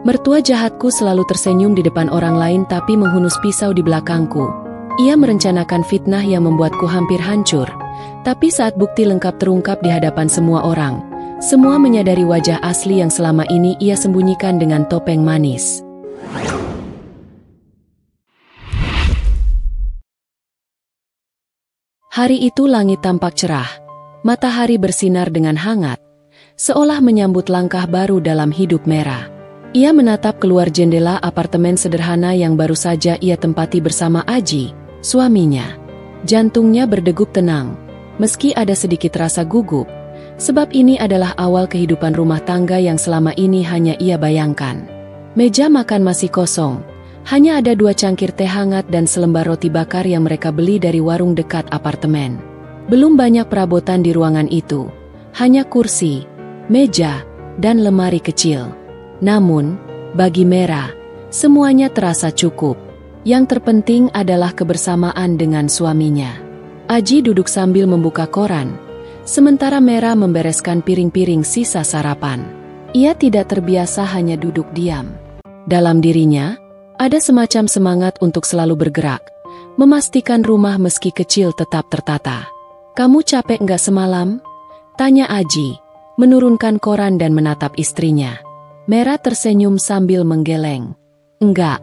Mertua jahatku selalu tersenyum di depan orang lain tapi menghunus pisau di belakangku. Ia merencanakan fitnah yang membuatku hampir hancur. Tapi saat bukti lengkap terungkap di hadapan semua orang, semua menyadari wajah asli yang selama ini ia sembunyikan dengan topeng manis. Hari itu langit tampak cerah. Matahari bersinar dengan hangat, seolah menyambut langkah baru dalam hidup Merah. Ia menatap keluar jendela apartemen sederhana yang baru saja ia tempati bersama Aji, suaminya. Jantungnya berdegup tenang, meski ada sedikit rasa gugup, sebab ini adalah awal kehidupan rumah tangga yang selama ini hanya ia bayangkan. Meja makan masih kosong, hanya ada 2 cangkir teh hangat dan selembar roti bakar yang mereka beli dari warung dekat apartemen. Belum banyak perabotan di ruangan itu, hanya kursi, meja, dan lemari kecil. Namun, bagi Merah, semuanya terasa cukup. Yang terpenting adalah kebersamaan dengan suaminya. Aji duduk sambil membuka koran, sementara Merah membereskan piring-piring sisa sarapan. Ia tidak terbiasa hanya duduk diam. Dalam dirinya, ada semacam semangat untuk selalu bergerak, memastikan rumah meski kecil tetap tertata. "Kamu capek nggak semalam?" tanya Aji, menurunkan koran dan menatap istrinya. Merah tersenyum sambil menggeleng. "Enggak,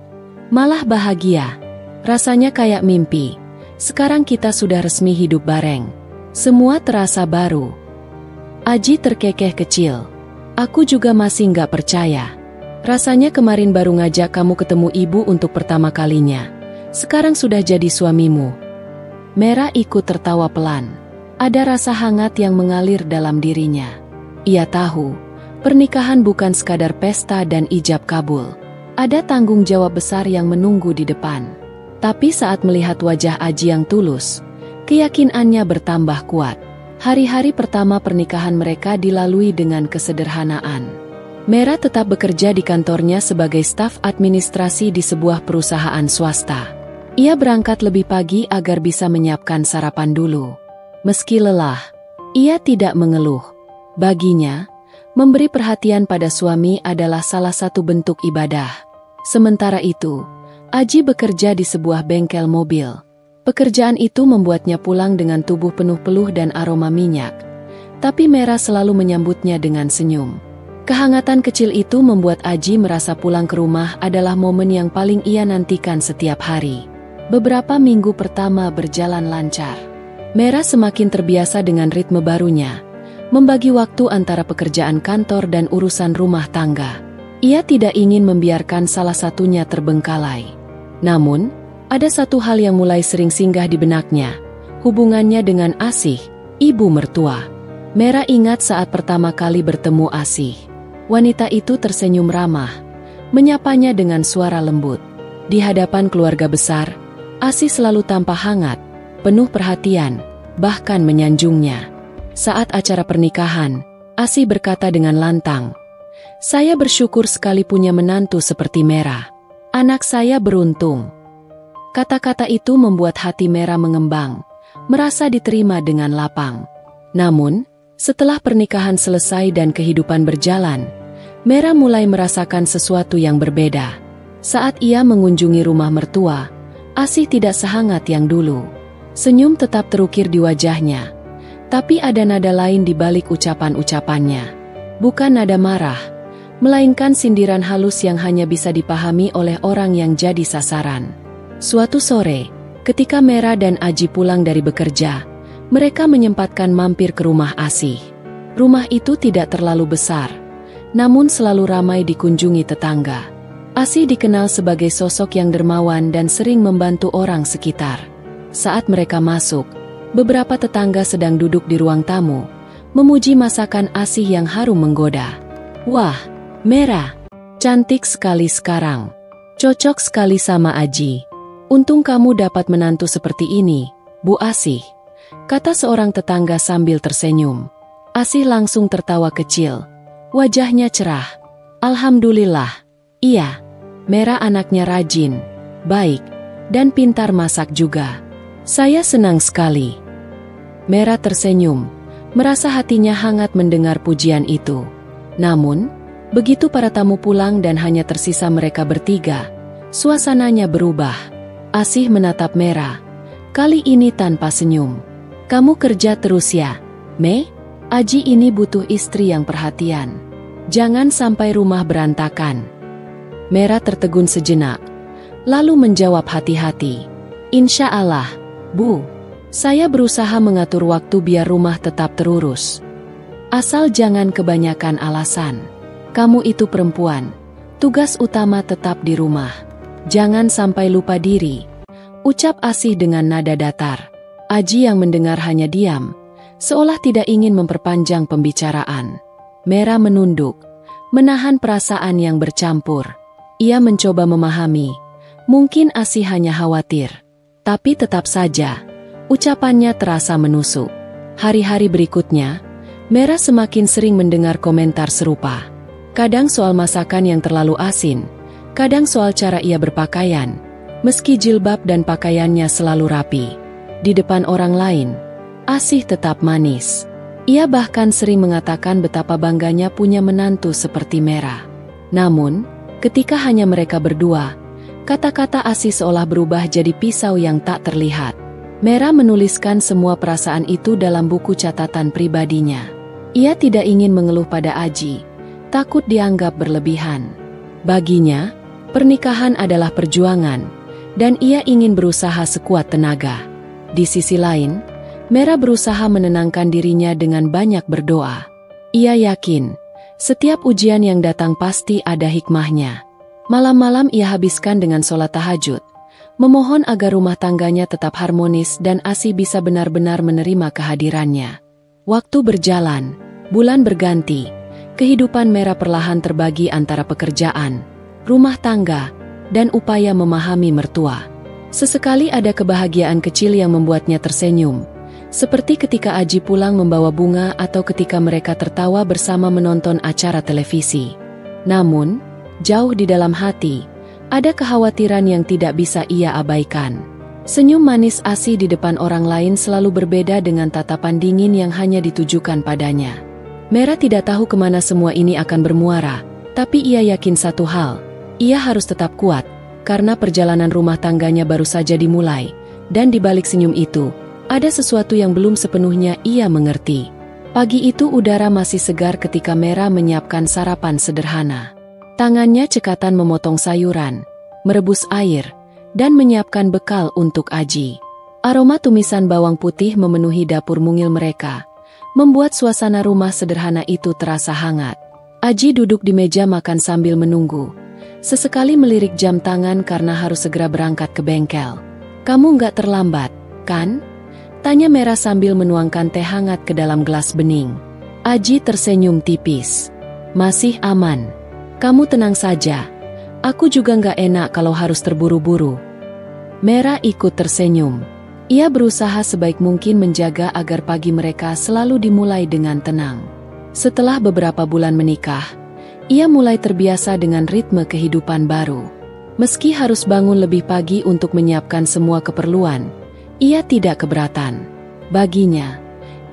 malah bahagia. Rasanya kayak mimpi. Sekarang kita sudah resmi hidup bareng. Semua terasa baru." Aji terkekeh kecil. "Aku juga masih nggak percaya. Rasanya kemarin baru ngajak kamu ketemu ibu untuk pertama kalinya. Sekarang sudah jadi suamimu." Merah ikut tertawa pelan. Ada rasa hangat yang mengalir dalam dirinya. Ia tahu, pernikahan bukan sekadar pesta dan ijab kabul. Ada tanggung jawab besar yang menunggu di depan. Tapi saat melihat wajah Aji yang tulus, keyakinannya bertambah kuat. Hari-hari pertama pernikahan mereka dilalui dengan kesederhanaan. Merah tetap bekerja di kantornya sebagai staf administrasi di sebuah perusahaan swasta. Ia berangkat lebih pagi agar bisa menyiapkan sarapan dulu. Meski lelah, ia tidak mengeluh. Baginya, memberi perhatian pada suami adalah salah satu bentuk ibadah. Sementara itu, Aji bekerja di sebuah bengkel mobil. Pekerjaan itu membuatnya pulang dengan tubuh penuh peluh dan aroma minyak. Tapi Merah selalu menyambutnya dengan senyum. Kehangatan kecil itu membuat Aji merasa pulang ke rumah adalah momen yang paling ia nantikan setiap hari. Beberapa minggu pertama berjalan lancar. Merah semakin terbiasa dengan ritme barunya, membagi waktu antara pekerjaan kantor dan urusan rumah tangga. Ia tidak ingin membiarkan salah satunya terbengkalai. Namun, ada satu hal yang mulai sering singgah di benaknya, hubungannya dengan Asih, ibu mertua. Merah ingat saat pertama kali bertemu Asih. Wanita itu tersenyum ramah, menyapanya dengan suara lembut. Di hadapan keluarga besar, Asih selalu tampak hangat, penuh perhatian, bahkan menyanjungnya. Saat acara pernikahan, Asih berkata dengan lantang, "Saya bersyukur sekali punya menantu seperti Merah. Anak saya beruntung." Kata-kata itu membuat hati Merah mengembang, merasa diterima dengan lapang. Namun, setelah pernikahan selesai dan kehidupan berjalan, Merah mulai merasakan sesuatu yang berbeda. Saat ia mengunjungi rumah mertua, Asih tidak sehangat yang dulu. Senyum tetap terukir di wajahnya, tapi ada nada lain di balik ucapan-ucapannya. Bukan nada marah, melainkan sindiran halus yang hanya bisa dipahami oleh orang yang jadi sasaran. Suatu sore, ketika Merah dan Aji pulang dari bekerja, mereka menyempatkan mampir ke rumah Asih. Rumah itu tidak terlalu besar, namun selalu ramai dikunjungi tetangga. Asih dikenal sebagai sosok yang dermawan dan sering membantu orang sekitar. Saat mereka masuk, beberapa tetangga sedang duduk di ruang tamu, memuji masakan Asih yang harum menggoda. "Wah, Merah, cantik sekali sekarang. Cocok sekali sama Aji. Untung kamu dapat menantu seperti ini, Bu Asih," kata seorang tetangga sambil tersenyum. Asih langsung tertawa kecil. Wajahnya cerah. "Alhamdulillah, iya. Merah anaknya rajin, baik, dan pintar masak juga. Saya senang sekali." Merah tersenyum, merasa hatinya hangat mendengar pujian itu. Namun, Begitu para tamu pulang dan hanya tersisa mereka bertiga, suasananya berubah. Asih menatap Mera, kali ini tanpa senyum. "Kamu kerja terus ya, Me? Aji ini butuh istri yang perhatian. Jangan sampai rumah berantakan." Mera tertegun sejenak, lalu menjawab hati-hati, "Insya Allah, Bu. Saya berusaha mengatur waktu biar rumah tetap terurus. Asal jangan kebanyakan alasan. Kamu itu perempuan, tugas utama tetap di rumah. Jangan sampai lupa diri," ucap Asih dengan nada datar. Aji yang mendengar hanya diam, seolah tidak ingin memperpanjang pembicaraan. Mera menunduk, menahan perasaan yang bercampur. Ia mencoba memahami, mungkin Asih hanya khawatir. Tapi tetap saja, ucapannya terasa menusuk. Hari-hari berikutnya, Mera semakin sering mendengar komentar serupa. Kadang soal masakan yang terlalu asin, kadang soal cara ia berpakaian, meski jilbab dan pakaiannya selalu rapi. Di depan orang lain, Asih tetap manis. Ia bahkan sering mengatakan betapa bangganya punya menantu seperti Mera. Namun, ketika hanya mereka berdua, kata-kata Asih seolah berubah jadi pisau yang tak terlihat. Mera menuliskan semua perasaan itu dalam buku catatan pribadinya. Ia tidak ingin mengeluh pada Aji, takut dianggap berlebihan. Baginya, pernikahan adalah perjuangan, dan ia ingin berusaha sekuat tenaga. Di sisi lain, Mera berusaha menenangkan dirinya dengan banyak berdoa. Ia yakin, setiap ujian yang datang pasti ada hikmahnya. Malam-malam ia habiskan dengan sholat tahajud, memohon agar rumah tangganya tetap harmonis dan Asih bisa benar-benar menerima kehadirannya. Waktu berjalan, bulan berganti, kehidupan Mera perlahan terbagi antara pekerjaan, rumah tangga, dan upaya memahami mertua. Sesekali ada kebahagiaan kecil yang membuatnya tersenyum, seperti ketika Aji pulang membawa bunga atau ketika mereka tertawa bersama menonton acara televisi. Namun, jauh di dalam hati, ada kekhawatiran yang tidak bisa ia abaikan. Senyum manis Asih di depan orang lain selalu berbeda dengan tatapan dingin yang hanya ditujukan padanya. Mera tidak tahu kemana semua ini akan bermuara, tapi ia yakin satu hal, ia harus tetap kuat, karena perjalanan rumah tangganya baru saja dimulai, dan di balik senyum itu, ada sesuatu yang belum sepenuhnya ia mengerti. Pagi itu udara masih segar ketika Mera menyiapkan sarapan sederhana. Tangannya cekatan memotong sayuran, merebus air, dan menyiapkan bekal untuk Aji. Aroma tumisan bawang putih memenuhi dapur mungil mereka, membuat suasana rumah sederhana itu terasa hangat. Aji duduk di meja makan sambil menunggu, sesekali melirik jam tangan karena harus segera berangkat ke bengkel. "Kamu nggak terlambat, kan?" tanya Mera sambil menuangkan teh hangat ke dalam gelas bening. Aji tersenyum tipis. "Masih aman. Kamu tenang saja. Aku juga nggak enak kalau harus terburu-buru." Mera ikut tersenyum. Ia berusaha sebaik mungkin menjaga agar pagi mereka selalu dimulai dengan tenang. Setelah beberapa bulan menikah, ia mulai terbiasa dengan ritme kehidupan baru. Meski harus bangun lebih pagi untuk menyiapkan semua keperluan, ia tidak keberatan. Baginya,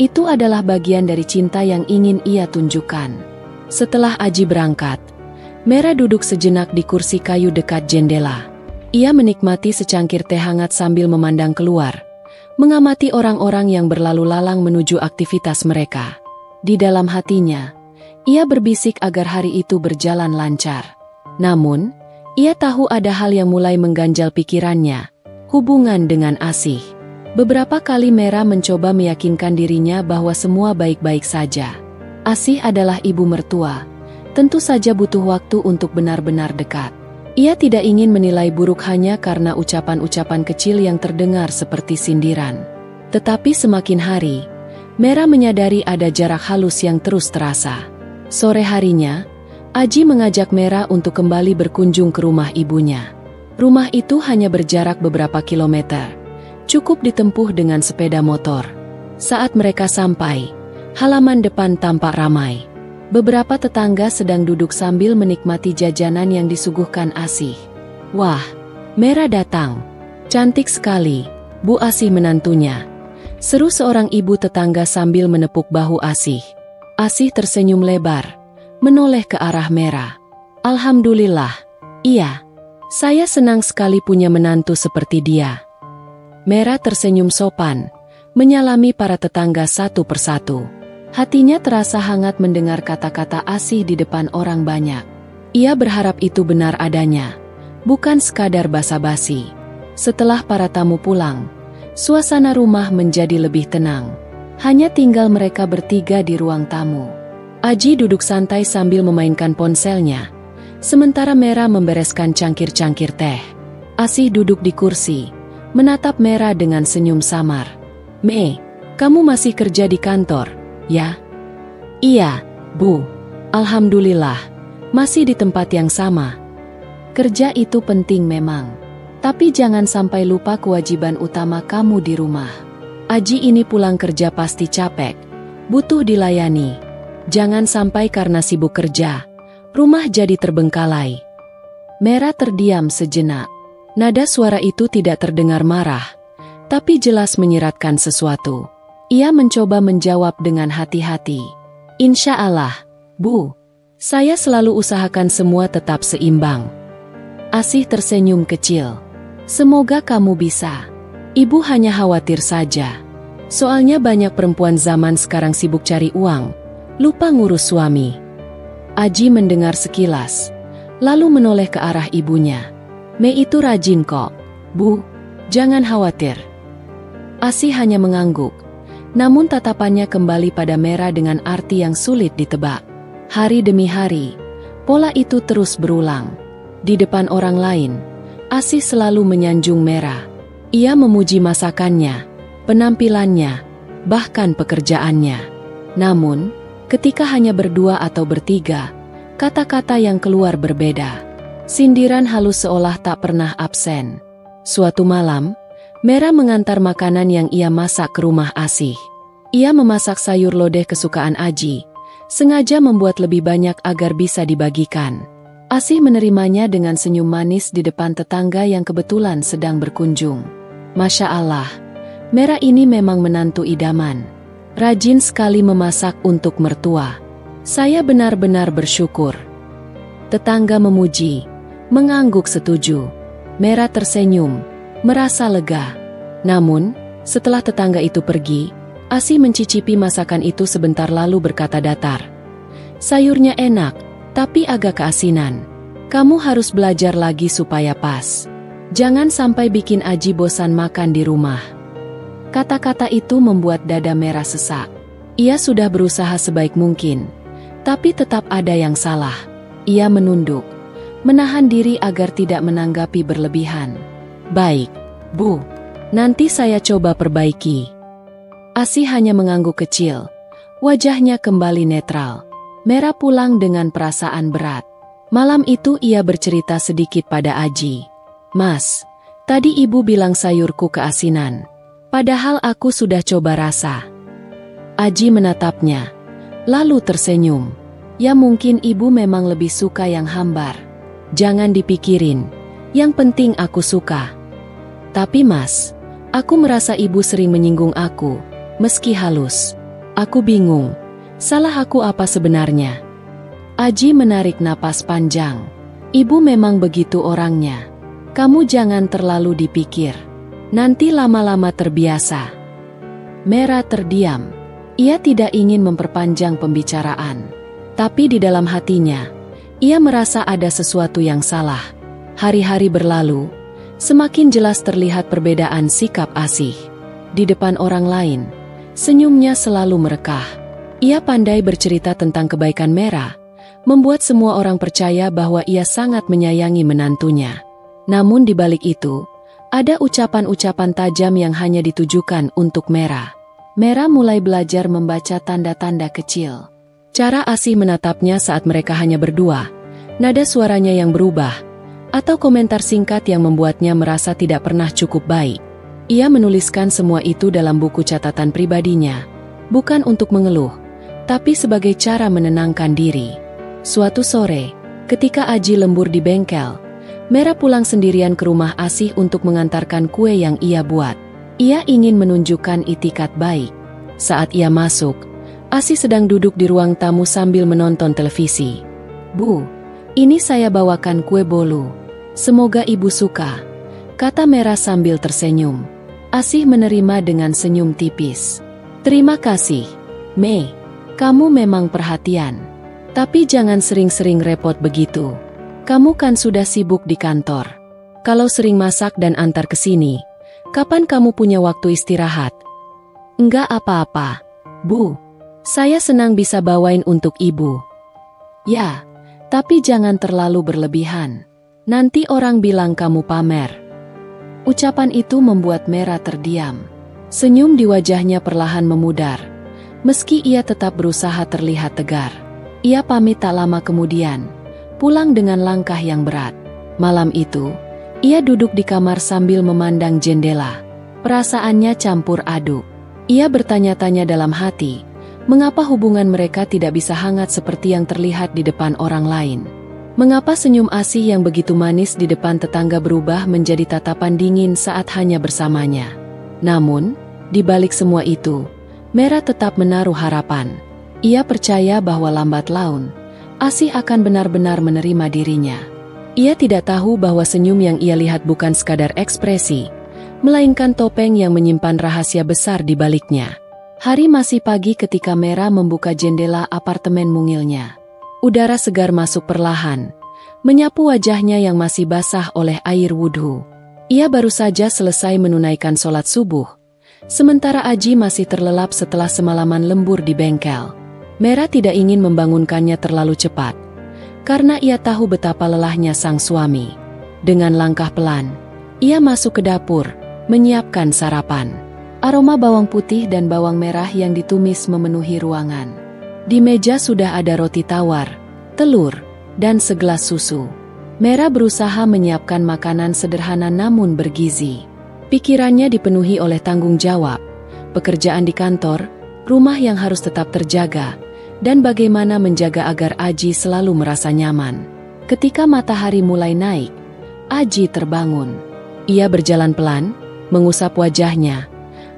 itu adalah bagian dari cinta yang ingin ia tunjukkan. Setelah Aji berangkat, Mera duduk sejenak di kursi kayu dekat jendela. Ia menikmati secangkir teh hangat sambil memandang keluar, mengamati orang-orang yang berlalu lalang menuju aktivitas mereka. Di dalam hatinya, ia berbisik agar hari itu berjalan lancar. Namun, ia tahu ada hal yang mulai mengganjal pikirannya, hubungan dengan Asih. Beberapa kali Mera mencoba meyakinkan dirinya bahwa semua baik-baik saja. Asih adalah ibu mertua, tentu saja butuh waktu untuk benar-benar dekat. Ia tidak ingin menilai buruk hanya karena ucapan-ucapan kecil yang terdengar seperti sindiran. Tetapi semakin hari, Mera menyadari ada jarak halus yang terus terasa. Sore harinya, Aji mengajak Mera untuk kembali berkunjung ke rumah ibunya. Rumah itu hanya berjarak beberapa kilometer, cukup ditempuh dengan sepeda motor. Saat mereka sampai, halaman depan tampak ramai. Beberapa tetangga sedang duduk sambil menikmati jajanan yang disuguhkan Asih. "Wah, Mera datang. Cantik sekali, Bu Asih menantunya," seru seorang ibu tetangga sambil menepuk bahu Asih. Asih tersenyum lebar, menoleh ke arah Mera. Alhamdulillah, iya. Saya senang sekali punya menantu seperti dia. Mera tersenyum sopan, menyalami para tetangga satu persatu. Hatinya terasa hangat mendengar kata-kata asih di depan orang banyak. Ia berharap itu benar adanya, bukan sekadar basa-basi. Setelah para tamu pulang, suasana rumah menjadi lebih tenang. Hanya tinggal mereka bertiga di ruang tamu. Aji duduk santai sambil memainkan ponselnya, sementara Mera membereskan cangkir-cangkir teh. Asih duduk di kursi, menatap Mera dengan senyum samar. "Me, kamu masih kerja di kantor, ya?" "Iya, Bu. Alhamdulillah, masih di tempat yang sama. Kerja itu penting memang. Tapi jangan sampai lupa kewajiban utama kamu di rumah. Aji ini pulang kerja pasti capek, butuh dilayani. Jangan sampai karena sibuk kerja, rumah jadi terbengkalai." Mera terdiam sejenak. Nada suara itu tidak terdengar marah, tapi jelas menyiratkan sesuatu. Ia mencoba menjawab dengan hati-hati. "Insya Allah, Bu. Saya selalu usahakan semua tetap seimbang." Asih tersenyum kecil. "Semoga kamu bisa. Ibu hanya khawatir saja. Soalnya banyak perempuan zaman sekarang sibuk cari uang, lupa ngurus suami." Aji mendengar sekilas, lalu menoleh ke arah ibunya. "Me itu rajin kok, Bu. Jangan khawatir." Asih hanya mengangguk, namun tatapannya kembali pada Mera dengan arti yang sulit ditebak. Hari demi hari, pola itu terus berulang. Di depan orang lain, Asih selalu menyanjung Mera. Ia memuji masakannya, penampilannya, bahkan pekerjaannya. Namun, ketika hanya berdua atau bertiga, kata-kata yang keluar berbeda. Sindiran halus seolah tak pernah absen. Suatu malam, Mera mengantar makanan yang ia masak ke rumah Asih. Ia memasak sayur lodeh kesukaan Aji, sengaja membuat lebih banyak agar bisa dibagikan. Asih menerimanya dengan senyum manis di depan tetangga yang kebetulan sedang berkunjung. Masya Allah, Mera ini memang menantu idaman. Rajin sekali memasak untuk mertua. Saya benar-benar bersyukur. Tetangga memuji, mengangguk setuju. Mera tersenyum, merasa lega. Namun, setelah tetangga itu pergi, Asih mencicipi masakan itu sebentar lalu berkata datar. "Sayurnya enak, tapi agak keasinan. Kamu harus belajar lagi supaya pas. Jangan sampai bikin Aji bosan makan di rumah." Kata-kata itu membuat dada Mera sesak. Ia sudah berusaha sebaik mungkin, tapi tetap ada yang salah. Ia menunduk, menahan diri agar tidak menanggapi berlebihan. "Baik, Bu. Nanti saya coba perbaiki." Asih hanya mengangguk kecil. Wajahnya kembali netral. Mera pulang dengan perasaan berat. Malam itu ia bercerita sedikit pada Aji. "Mas, tadi ibu bilang sayurku keasinan. Padahal aku sudah coba rasa." Aji menatapnya, lalu tersenyum. "Ya mungkin ibu memang lebih suka yang hambar. Jangan dipikirin, yang penting aku suka." "Tapi mas, aku merasa ibu sering menyinggung aku, meski halus. Aku bingung, salah aku apa sebenarnya?" Aji menarik napas panjang. "Ibu memang begitu orangnya. Kamu jangan terlalu dipikir. Nanti lama-lama terbiasa." Mera terdiam. Ia tidak ingin memperpanjang pembicaraan. Tapi di dalam hatinya, ia merasa ada sesuatu yang salah. Hari-hari berlalu, semakin jelas terlihat perbedaan sikap Asih. Di depan orang lain, senyumnya selalu merekah. Ia pandai bercerita tentang kebaikan Mera, membuat semua orang percaya bahwa ia sangat menyayangi menantunya. Namun di balik itu, ada ucapan-ucapan tajam yang hanya ditujukan untuk Mera. Mera mulai belajar membaca tanda-tanda kecil. Cara Asih menatapnya saat mereka hanya berdua, nada suaranya yang berubah, atau komentar singkat yang membuatnya merasa tidak pernah cukup baik. Ia menuliskan semua itu dalam buku catatan pribadinya, bukan untuk mengeluh, tapi sebagai cara menenangkan diri. Suatu sore, ketika Aji lembur di bengkel, Mera pulang sendirian ke rumah Asih untuk mengantarkan kue yang ia buat. Ia ingin menunjukkan itikat baik. Saat ia masuk, Asih sedang duduk di ruang tamu sambil menonton televisi. "Bu, ini saya bawakan kue bolu. Semoga ibu suka," kata Merah sambil tersenyum. Asih menerima dengan senyum tipis. "Terima kasih, Mei. Kamu memang perhatian. Tapi jangan sering-sering repot begitu. Kamu kan sudah sibuk di kantor. Kalau sering masak dan antar ke sini, kapan kamu punya waktu istirahat?" "Enggak apa-apa, Bu. Saya senang bisa bawain untuk ibu." "Ya, tapi jangan terlalu berlebihan. Nanti orang bilang kamu pamer." Ucapan itu membuat Merah terdiam. Senyum di wajahnya perlahan memudar. Meski ia tetap berusaha terlihat tegar. Ia pamit tak lama kemudian, pulang dengan langkah yang berat. Malam itu, ia duduk di kamar sambil memandang jendela. Perasaannya campur aduk. Ia bertanya-tanya dalam hati, mengapa hubungan mereka tidak bisa hangat seperti yang terlihat di depan orang lain? Mengapa senyum Asih yang begitu manis di depan tetangga berubah menjadi tatapan dingin saat hanya bersamanya? Namun, di balik semua itu, Merah tetap menaruh harapan. Ia percaya bahwa lambat laun, Asih akan benar-benar menerima dirinya. Ia tidak tahu bahwa senyum yang ia lihat bukan sekadar ekspresi, melainkan topeng yang menyimpan rahasia besar di baliknya. Hari masih pagi ketika Merah membuka jendela apartemen mungilnya. Udara segar masuk perlahan, menyapu wajahnya yang masih basah oleh air wudhu. Ia baru saja selesai menunaikan sholat subuh, sementara Aji masih terlelap setelah semalaman lembur di bengkel. Merah tidak ingin membangunkannya terlalu cepat, karena ia tahu betapa lelahnya sang suami. Dengan langkah pelan, ia masuk ke dapur, menyiapkan sarapan. Aroma bawang putih dan bawang merah yang ditumis memenuhi ruangan. Di meja sudah ada roti tawar, telur, dan segelas susu. Merah berusaha menyiapkan makanan sederhana namun bergizi. Pikirannya dipenuhi oleh tanggung jawab, pekerjaan di kantor, rumah yang harus tetap terjaga, dan bagaimana menjaga agar Aji selalu merasa nyaman. Ketika matahari mulai naik, Aji terbangun. Ia berjalan pelan, mengusap wajahnya,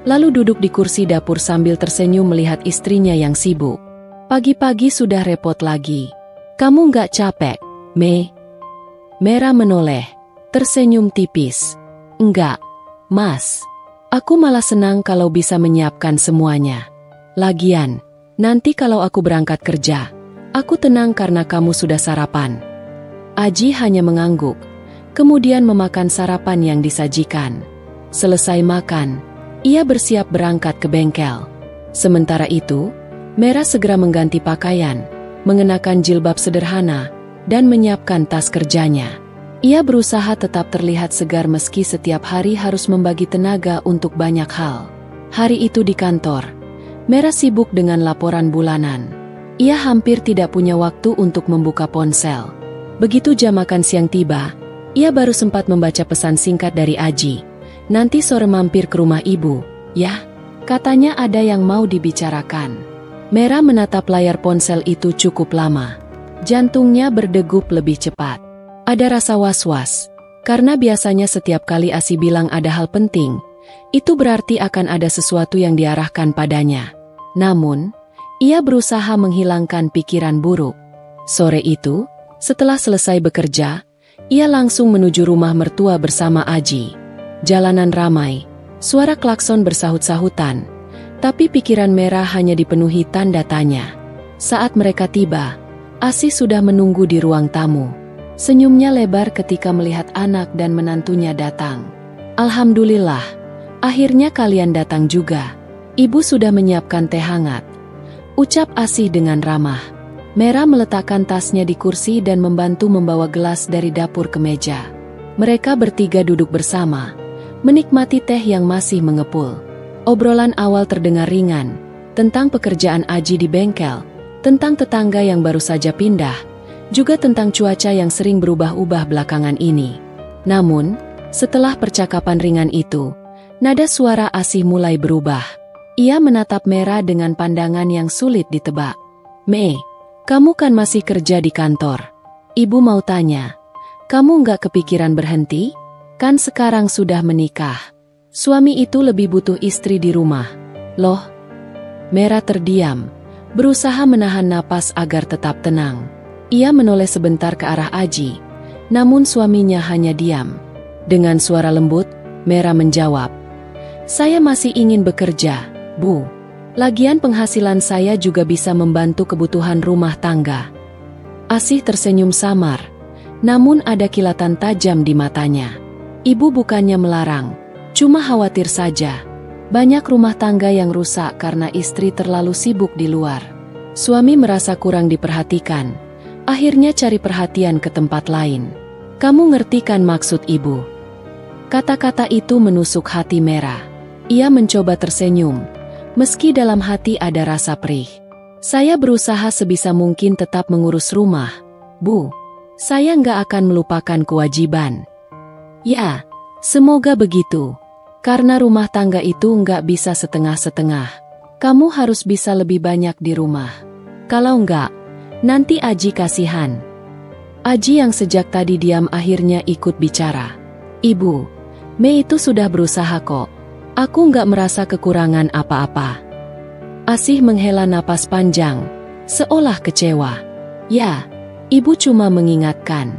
lalu duduk di kursi dapur sambil tersenyum melihat istrinya yang sibuk. "Pagi-pagi sudah repot lagi. Kamu nggak capek, Mei?" Merah menoleh, tersenyum tipis. "Enggak, Mas. Aku malah senang kalau bisa menyiapkan semuanya. Lagian, nanti kalau aku berangkat kerja, aku tenang karena kamu sudah sarapan." Aji hanya mengangguk, kemudian memakan sarapan yang disajikan. Selesai makan, ia bersiap berangkat ke bengkel. Sementara itu, Merah segera mengganti pakaian, mengenakan jilbab sederhana, dan menyiapkan tas kerjanya. Ia berusaha tetap terlihat segar meski setiap hari harus membagi tenaga untuk banyak hal. Hari itu di kantor, Merah sibuk dengan laporan bulanan. Ia hampir tidak punya waktu untuk membuka ponsel. Begitu jam makan siang tiba, ia baru sempat membaca pesan singkat dari Aji. "Nanti sore mampir ke rumah ibu, ya?" Katanya ada yang mau dibicarakan. Merah menatap layar ponsel itu cukup lama. Jantungnya berdegup lebih cepat. Ada rasa was-was, karena biasanya setiap kali Asih bilang ada hal penting, itu berarti akan ada sesuatu yang diarahkan padanya. Namun, ia berusaha menghilangkan pikiran buruk. Sore itu, setelah selesai bekerja, ia langsung menuju rumah mertua bersama Aji. Jalanan ramai, suara klakson bersahut-sahutan, tapi pikiran Merah hanya dipenuhi tanda tanya. Saat mereka tiba, Asih sudah menunggu di ruang tamu. Senyumnya lebar ketika melihat anak dan menantunya datang. "Alhamdulillah, akhirnya kalian datang juga. Ibu sudah menyiapkan teh hangat," ucap Asih dengan ramah. Merah meletakkan tasnya di kursi dan membantu membawa gelas dari dapur ke meja. Mereka bertiga duduk bersama, menikmati teh yang masih mengepul. Obrolan awal terdengar ringan, tentang pekerjaan Aji di bengkel, tentang tetangga yang baru saja pindah, juga tentang cuaca yang sering berubah-ubah belakangan ini. Namun, setelah percakapan ringan itu, nada suara Asih mulai berubah. Ia menatap Merah dengan pandangan yang sulit ditebak. "Mei, kamu kan masih kerja di kantor. Ibu mau tanya, kamu nggak kepikiran berhenti? Kan sekarang sudah menikah. Suami itu lebih butuh istri di rumah." "Loh?" Merah terdiam, berusaha menahan napas agar tetap tenang. Ia menoleh sebentar ke arah Aji, namun suaminya hanya diam. Dengan suara lembut, Mera menjawab, "Saya masih ingin bekerja, Bu. Lagian penghasilan saya juga bisa membantu kebutuhan rumah tangga." Asih tersenyum samar, namun ada kilatan tajam di matanya. Ibu bukannya melarang, cuma khawatir saja. Banyak rumah tangga yang rusak karena istri terlalu sibuk di luar. Suami merasa kurang diperhatikan, akhirnya cari perhatian ke tempat lain. "Kamu ngerti kan maksud ibu?" Kata-kata itu menusuk hati Mera. Ia mencoba tersenyum, meski dalam hati ada rasa perih. "Saya berusaha sebisa mungkin tetap mengurus rumah, Bu. Saya nggak akan melupakan kewajiban." "Ya, semoga begitu. Karena rumah tangga itu nggak bisa setengah-setengah. Kamu harus bisa lebih banyak di rumah. Kalau nggak, nanti Aji kasihan." Aji yang sejak tadi diam akhirnya ikut bicara. "Ibu, Mei itu sudah berusaha kok. Aku nggak merasa kekurangan apa-apa." Asih menghela napas panjang, seolah kecewa. "Ya, ibu cuma mengingatkan.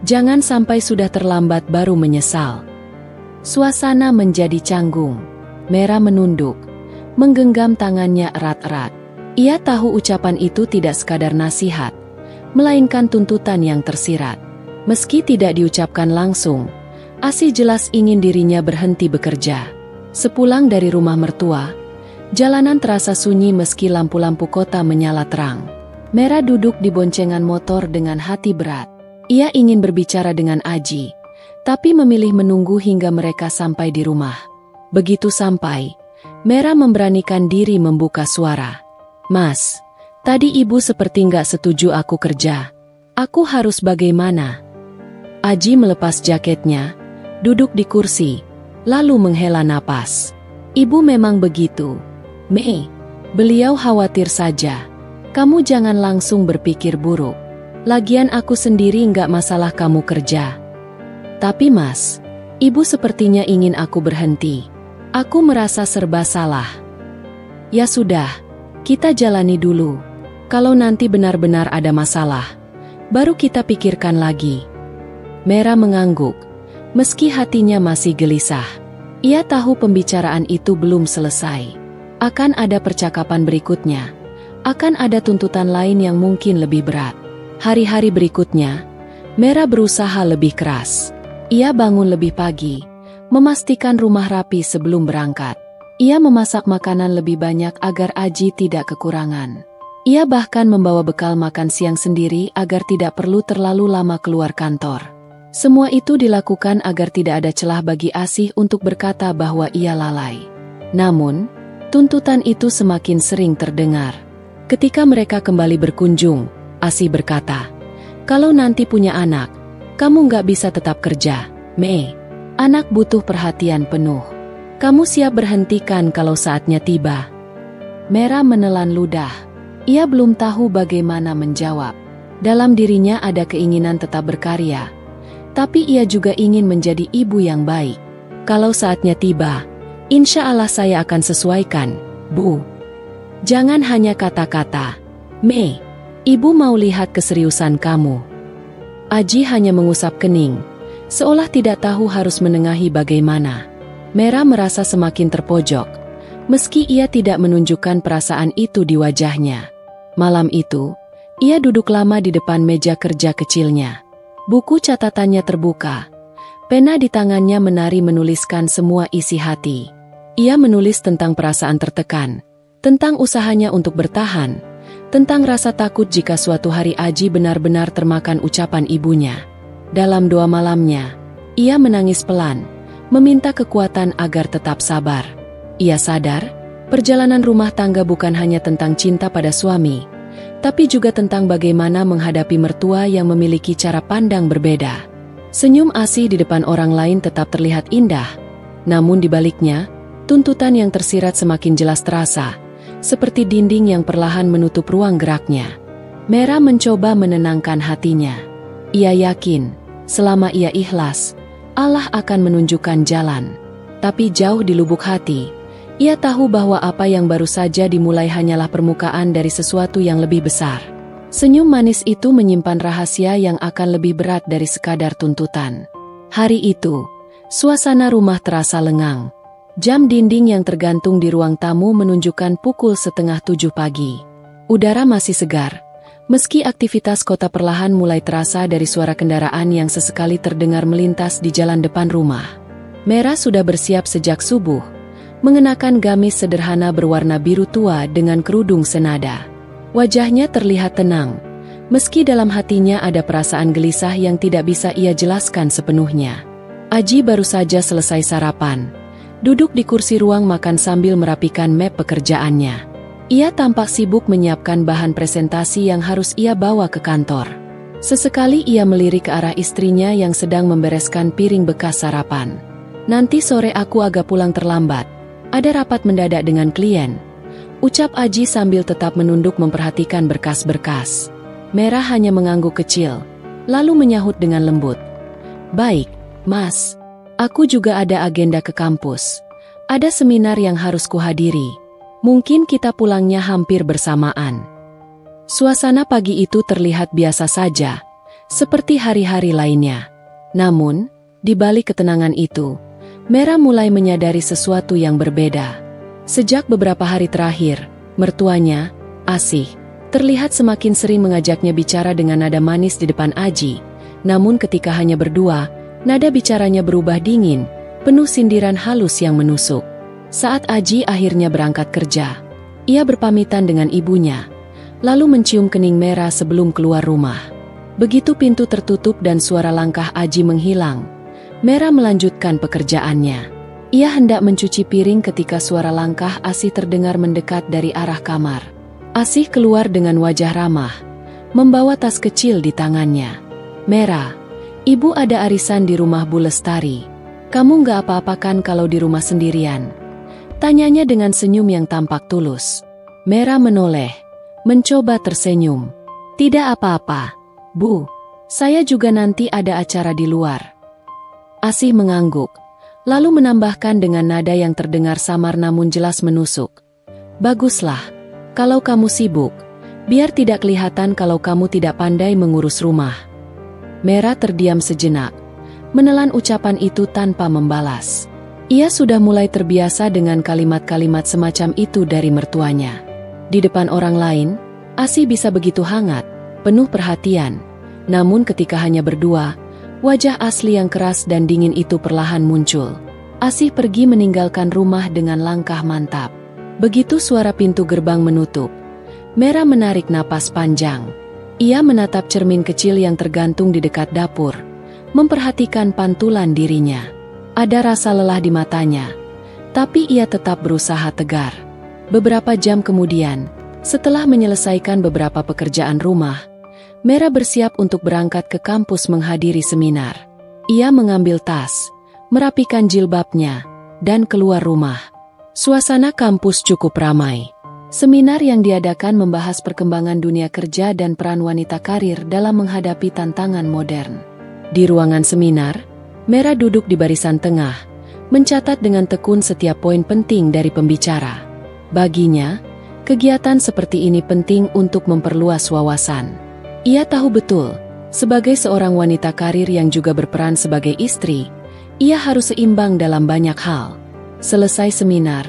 Jangan sampai sudah terlambat baru menyesal." Suasana menjadi canggung. Mera menunduk, menggenggam tangannya erat-erat. Ia tahu ucapan itu tidak sekadar nasihat, melainkan tuntutan yang tersirat. Meski tidak diucapkan langsung, Asih jelas ingin dirinya berhenti bekerja. Sepulang dari rumah mertua, jalanan terasa sunyi meski lampu-lampu kota menyala terang. Mera duduk di boncengan motor dengan hati berat. Ia ingin berbicara dengan Aji, tapi memilih menunggu hingga mereka sampai di rumah. Begitu sampai, Mera memberanikan diri membuka suara. "Mas, tadi ibu seperti nggak setuju aku kerja. Aku harus bagaimana?" Aji melepas jaketnya, duduk di kursi, lalu menghela napas. "Ibu memang begitu, Mei. Beliau khawatir saja. Kamu jangan langsung berpikir buruk. Lagian aku sendiri nggak masalah kamu kerja. Tapi Mas, ibu sepertinya ingin aku berhenti. Aku merasa serba salah." "Ya sudah, kita jalani dulu. Kalau nanti benar-benar ada masalah, baru kita pikirkan lagi." Mera mengangguk, meski hatinya masih gelisah. Ia tahu pembicaraan itu belum selesai. Akan ada percakapan berikutnya. Akan ada tuntutan lain yang mungkin lebih berat. Hari-hari berikutnya, Mera berusaha lebih keras. Ia bangun lebih pagi, memastikan rumah rapi sebelum berangkat. Ia memasak makanan lebih banyak agar Aji tidak kekurangan. Ia bahkan membawa bekal makan siang sendiri agar tidak perlu terlalu lama keluar kantor. Semua itu dilakukan agar tidak ada celah bagi Asih untuk berkata bahwa ia lalai. Namun, tuntutan itu semakin sering terdengar. Ketika mereka kembali berkunjung, Asih berkata, "Kalau nanti punya anak, kamu nggak bisa tetap kerja, Mei. Anak butuh perhatian penuh. Kamu siap berhentikan kalau saatnya tiba?" Mera menelan ludah. Ia belum tahu bagaimana menjawab. Dalam dirinya ada keinginan tetap berkarya, tapi ia juga ingin menjadi ibu yang baik. "Kalau saatnya tiba, insya Allah saya akan sesuaikan, Bu. Jangan hanya kata-kata. Mei, ibu mau lihat keseriusan kamu." Aji hanya mengusap kening, seolah tidak tahu harus menengahi bagaimana. Mera merasa semakin terpojok, meski ia tidak menunjukkan perasaan itu di wajahnya. Malam itu, ia duduk lama di depan meja kerja kecilnya. Buku catatannya terbuka. Pena di tangannya menari menuliskan semua isi hati. Ia menulis tentang perasaan tertekan, tentang usahanya untuk bertahan, tentang rasa takut jika suatu hari Aji benar-benar termakan ucapan ibunya. Dalam 2 malamnya, ia menangis pelan, meminta kekuatan agar tetap sabar. Ia sadar, perjalanan rumah tangga bukan hanya tentang cinta pada suami, tapi juga tentang bagaimana menghadapi mertua yang memiliki cara pandang berbeda. Senyum Asih di depan orang lain tetap terlihat indah, namun di baliknya, tuntutan yang tersirat semakin jelas terasa, seperti dinding yang perlahan menutup ruang geraknya. Mera mencoba menenangkan hatinya. Ia yakin, selama ia ikhlas, Allah akan menunjukkan jalan. Tapi jauh di lubuk hati, Ia tahu bahwa apa yang baru saja dimulai hanyalah permukaan dari sesuatu yang lebih besar. Senyum manis itu menyimpan rahasia yang akan lebih berat dari sekadar tuntutan. Hari itu, suasana rumah terasa lengang. Jam dinding yang tergantung di ruang tamu menunjukkan pukul 6:30 pagi. Udara masih segar, meski aktivitas kota perlahan mulai terasa dari suara kendaraan yang sesekali terdengar melintas di jalan depan rumah. Merah sudah bersiap sejak subuh, mengenakan gamis sederhana berwarna biru tua dengan kerudung senada. Wajahnya terlihat tenang, meski dalam hatinya ada perasaan gelisah yang tidak bisa ia jelaskan sepenuhnya. Aji baru saja selesai sarapan, duduk di kursi ruang makan sambil merapikan map pekerjaannya. Ia tampak sibuk menyiapkan bahan presentasi yang harus ia bawa ke kantor. Sesekali ia melirik ke arah istrinya yang sedang membereskan piring bekas sarapan. "Nanti sore aku agak pulang terlambat. Ada rapat mendadak dengan klien," ucap Aji sambil tetap menunduk memperhatikan berkas-berkas. Merah hanya mengangguk kecil, lalu menyahut dengan lembut. "Baik, Mas. Aku juga ada agenda ke kampus. Ada seminar yang harus kuhadiri. Mungkin kita pulangnya hampir bersamaan." Suasana pagi itu terlihat biasa saja, seperti hari-hari lainnya. Namun, di balik ketenangan itu, Merah mulai menyadari sesuatu yang berbeda. Sejak beberapa hari terakhir, mertuanya, Asih, terlihat semakin sering mengajaknya bicara dengan nada manis di depan Aji. Namun ketika hanya berdua, nada bicaranya berubah dingin, penuh sindiran halus yang menusuk. Saat Aji akhirnya berangkat kerja, ia berpamitan dengan ibunya, lalu mencium kening Merah sebelum keluar rumah. Begitu pintu tertutup dan suara langkah Aji menghilang, Merah melanjutkan pekerjaannya. Ia hendak mencuci piring ketika suara langkah Asih terdengar mendekat dari arah kamar. Asih keluar dengan wajah ramah, membawa tas kecil di tangannya. "Merah, Ibu ada arisan di rumah Bu Lestari. Kamu nggak apa-apa kan kalau di rumah sendirian?" tanyanya dengan senyum yang tampak tulus. Merah menoleh, mencoba tersenyum. "Tidak apa-apa, Bu. Saya juga nanti ada acara di luar." Asih mengangguk, lalu menambahkan dengan nada yang terdengar samar namun jelas menusuk. "Baguslah, kalau kamu sibuk, biar tidak kelihatan kalau kamu tidak pandai mengurus rumah." Merah terdiam sejenak, menelan ucapan itu tanpa membalas. Ia sudah mulai terbiasa dengan kalimat-kalimat semacam itu dari mertuanya. Di depan orang lain, Asih bisa begitu hangat, penuh perhatian. Namun ketika hanya berdua, wajah asli yang keras dan dingin itu perlahan muncul. Asih pergi meninggalkan rumah dengan langkah mantap. Begitu suara pintu gerbang menutup, Merah menarik napas panjang. Ia menatap cermin kecil yang tergantung di dekat dapur, memperhatikan pantulan dirinya. Ada rasa lelah di matanya, tapi ia tetap berusaha tegar. Beberapa jam kemudian, setelah menyelesaikan beberapa pekerjaan rumah, Merah bersiap untuk berangkat ke kampus menghadiri seminar. Ia mengambil tas, merapikan jilbabnya, dan keluar rumah. Suasana kampus cukup ramai. Seminar yang diadakan membahas perkembangan dunia kerja dan peran wanita karir dalam menghadapi tantangan modern. Di ruangan seminar, Merah duduk di barisan tengah, mencatat dengan tekun setiap poin penting dari pembicara. Baginya, kegiatan seperti ini penting untuk memperluas wawasan. Ia tahu betul, sebagai seorang wanita karir yang juga berperan sebagai istri, ia harus seimbang dalam banyak hal. Selesai seminar,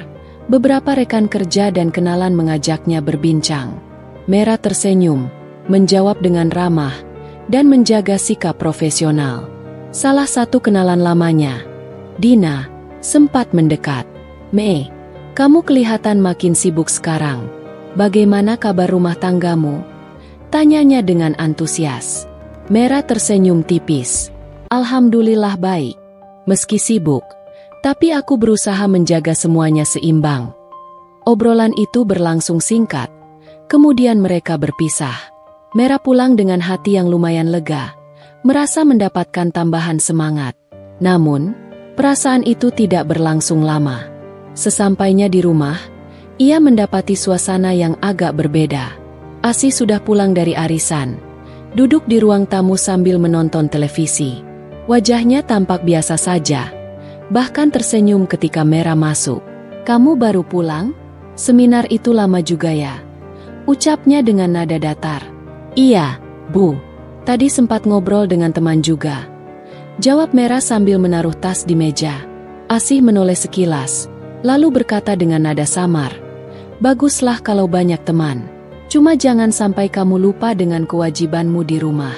beberapa rekan kerja dan kenalan mengajaknya berbincang. Merah tersenyum, menjawab dengan ramah, dan menjaga sikap profesional. Salah satu kenalan lamanya, Dina, sempat mendekat. "Me, kamu kelihatan makin sibuk sekarang. Bagaimana kabar rumah tanggamu?" tanyanya dengan antusias. Merah tersenyum tipis. "Alhamdulillah baik. Meski sibuk, tapi aku berusaha menjaga semuanya seimbang." Obrolan itu berlangsung singkat, kemudian mereka berpisah. Merah pulang dengan hati yang lumayan lega, merasa mendapatkan tambahan semangat. Namun, perasaan itu tidak berlangsung lama. Sesampainya di rumah, ia mendapati suasana yang agak berbeda. Asih sudah pulang dari arisan, duduk di ruang tamu sambil menonton televisi. Wajahnya tampak biasa saja, bahkan tersenyum ketika Merah masuk. Kamu baru pulang? Seminar itu lama juga ya? Ucapnya dengan nada datar. Iya, Bu. Tadi sempat ngobrol dengan teman juga. Jawab Merah sambil menaruh tas di meja. Asih menoleh sekilas, lalu berkata dengan nada samar. Baguslah kalau banyak teman. Cuma jangan sampai kamu lupa dengan kewajibanmu di rumah.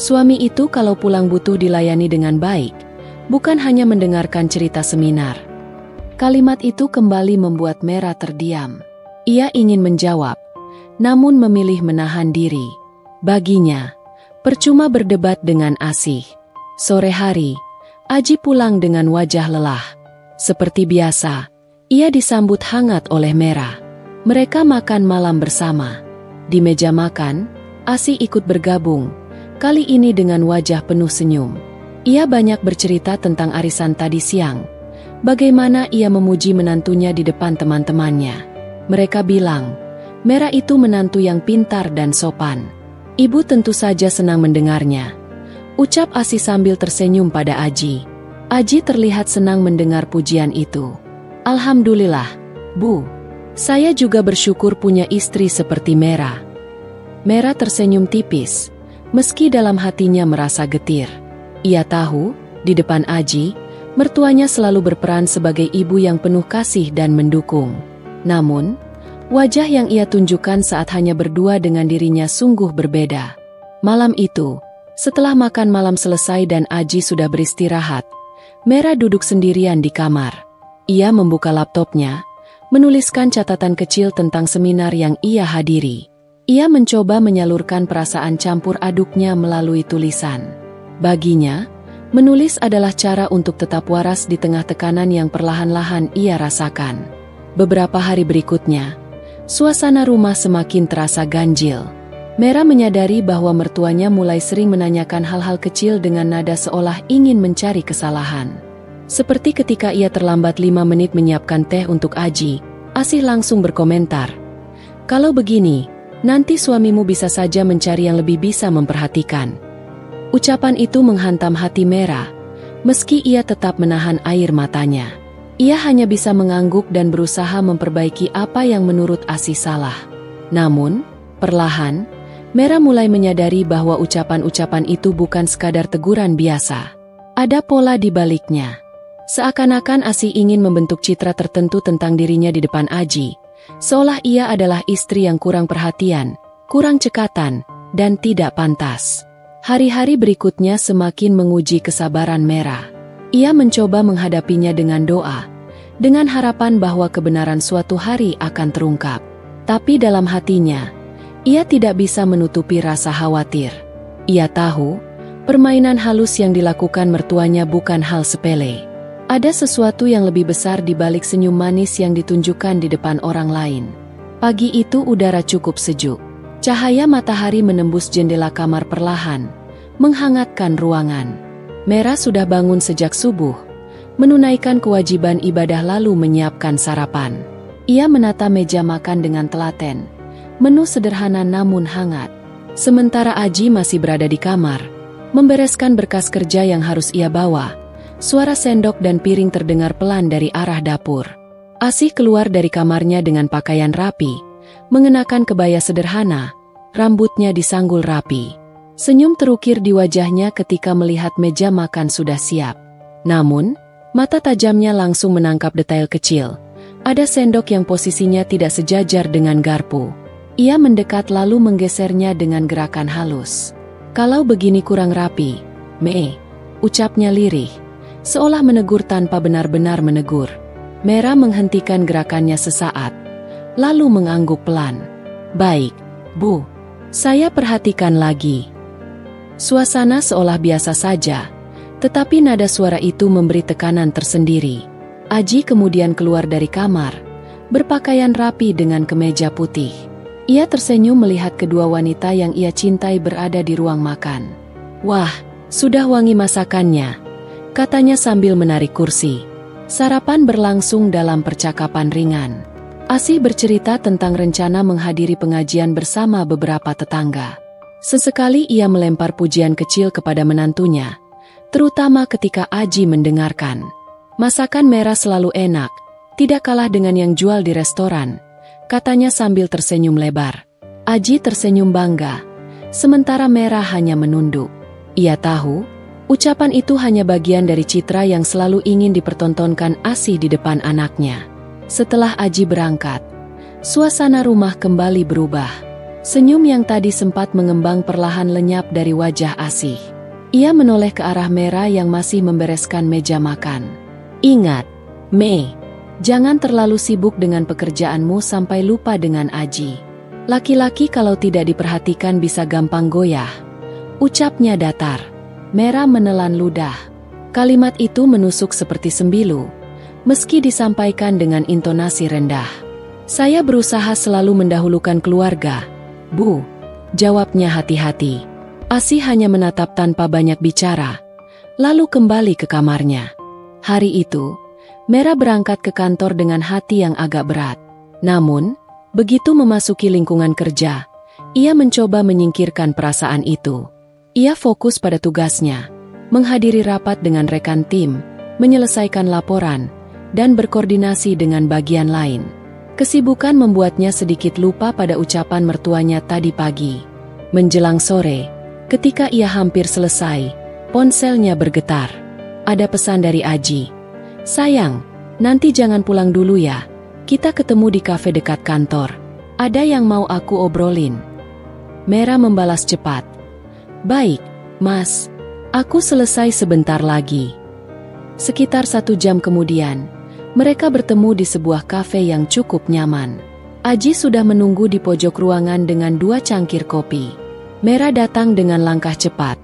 Suami itu kalau pulang butuh dilayani dengan baik, bukan hanya mendengarkan cerita seminar. Kalimat itu kembali membuat Merah terdiam. Ia ingin menjawab, namun memilih menahan diri. Baginya, percuma berdebat dengan Asih. Sore hari, Aji pulang dengan wajah lelah. Seperti biasa, ia disambut hangat oleh Merah. Mereka makan malam bersama. Di meja makan, Asih ikut bergabung, kali ini dengan wajah penuh senyum. Ia banyak bercerita tentang arisan tadi siang. Bagaimana ia memuji menantunya di depan teman-temannya. Mereka bilang, Merah itu menantu yang pintar dan sopan. Ibu tentu saja senang mendengarnya. Ucap Asih sambil tersenyum pada Aji. Aji terlihat senang mendengar pujian itu. Alhamdulillah, Bu. Saya juga bersyukur punya istri seperti Merah. Merah tersenyum tipis, meski dalam hatinya merasa getir. Ia tahu, di depan Aji, mertuanya selalu berperan sebagai ibu yang penuh kasih dan mendukung. Namun, wajah yang ia tunjukkan saat hanya berdua dengan dirinya sungguh berbeda. Malam itu, setelah makan malam selesai dan Aji sudah beristirahat, Merah duduk sendirian di kamar. Ia membuka laptopnya, menuliskan catatan kecil tentang seminar yang ia hadiri. Ia mencoba menyalurkan perasaan campur aduknya melalui tulisan. Baginya, menulis adalah cara untuk tetap waras di tengah tekanan yang perlahan-lahan ia rasakan. Beberapa hari berikutnya, suasana rumah semakin terasa ganjil. Merah menyadari bahwa mertuanya mulai sering menanyakan hal-hal kecil dengan nada seolah ingin mencari kesalahan. Seperti ketika ia terlambat 5 menit menyiapkan teh untuk Aji, Asih langsung berkomentar. Kalau begini, nanti suamimu bisa saja mencari yang lebih bisa memperhatikan. Ucapan itu menghantam hati Merah, meski ia tetap menahan air matanya. Ia hanya bisa mengangguk dan berusaha memperbaiki apa yang menurut Asih salah. Namun, perlahan, Merah mulai menyadari bahwa ucapan-ucapan itu bukan sekadar teguran biasa. Ada pola di baliknya. Seakan-akan Asih ingin membentuk citra tertentu tentang dirinya di depan Aji, seolah ia adalah istri yang kurang perhatian, kurang cekatan, dan tidak pantas. Hari-hari berikutnya semakin menguji kesabaran Merah. Ia mencoba menghadapinya dengan doa, dengan harapan bahwa kebenaran suatu hari akan terungkap. Tapi dalam hatinya, ia tidak bisa menutupi rasa khawatir. Ia tahu, permainan halus yang dilakukan mertuanya bukan hal sepele. Ada sesuatu yang lebih besar di balik senyum manis yang ditunjukkan di depan orang lain. Pagi itu udara cukup sejuk. Cahaya matahari menembus jendela kamar perlahan, menghangatkan ruangan. Merah sudah bangun sejak subuh, menunaikan kewajiban ibadah lalu menyiapkan sarapan. Ia menata meja makan dengan telaten. Menu sederhana namun hangat. Sementara Aji masih berada di kamar, membereskan berkas kerja yang harus ia bawa. Suara sendok dan piring terdengar pelan dari arah dapur. Asih keluar dari kamarnya dengan pakaian rapi, mengenakan kebaya sederhana, rambutnya disanggul rapi. Senyum terukir di wajahnya ketika melihat meja makan sudah siap. Namun, mata tajamnya langsung menangkap detail kecil. Ada sendok yang posisinya tidak sejajar dengan garpu. Ia mendekat lalu menggesernya dengan gerakan halus. Kalau begini kurang rapi, Mei, ucapnya lirih, seolah menegur tanpa benar-benar menegur. Merah menghentikan gerakannya sesaat, lalu mengangguk pelan. Baik, Bu, saya perhatikan lagi. Suasana seolah biasa saja, tetapi nada suara itu memberi tekanan tersendiri. Aji kemudian keluar dari kamar, berpakaian rapi dengan kemeja putih. Ia tersenyum melihat kedua wanita yang ia cintai berada di ruang makan. Wah, sudah wangi masakannya, katanya sambil menarik kursi. Sarapan berlangsung dalam percakapan ringan. Asih bercerita tentang rencana menghadiri pengajian bersama beberapa tetangga. Sesekali ia melempar pujian kecil kepada menantunya, terutama ketika Aji mendengarkan. Masakan Merah selalu enak, Tidak kalah dengan yang jual di restoran, katanya sambil tersenyum lebar. Aji tersenyum bangga, sementara Merah hanya menunduk. Ia tahu, ucapan itu hanya bagian dari citra yang selalu ingin dipertontonkan Asih di depan anaknya. Setelah Aji berangkat, suasana rumah kembali berubah. Senyum yang tadi sempat mengembang perlahan lenyap dari wajah Asih. Ia menoleh ke arah Merah yang masih membereskan meja makan. Ingat, Mei, jangan terlalu sibuk dengan pekerjaanmu sampai lupa dengan Aji. Laki-laki kalau tidak diperhatikan bisa gampang goyah. Ucapnya datar. Merah menelan ludah. Kalimat itu menusuk seperti sembilu, meski disampaikan dengan intonasi rendah. Saya berusaha selalu mendahulukan keluarga, Bu, jawabnya hati-hati. Asih hanya menatap tanpa banyak bicara, lalu kembali ke kamarnya. Hari itu, Merah berangkat ke kantor dengan hati yang agak berat. Namun, begitu memasuki lingkungan kerja, ia mencoba menyingkirkan perasaan itu. Ia fokus pada tugasnya, menghadiri rapat dengan rekan tim, menyelesaikan laporan, dan berkoordinasi dengan bagian lain. Kesibukan membuatnya sedikit lupa pada ucapan mertuanya tadi pagi. Menjelang sore, ketika ia hampir selesai, ponselnya bergetar. Ada pesan dari Aji. Sayang, nanti jangan pulang dulu ya. Kita ketemu di kafe dekat kantor. Ada yang mau aku obrolin. Merah membalas cepat. Baik, Mas. Aku selesai sebentar lagi. Sekitar 1 jam kemudian, mereka bertemu di sebuah kafe yang cukup nyaman. Aji sudah menunggu di pojok ruangan dengan 2 cangkir kopi. Merah datang dengan langkah cepat,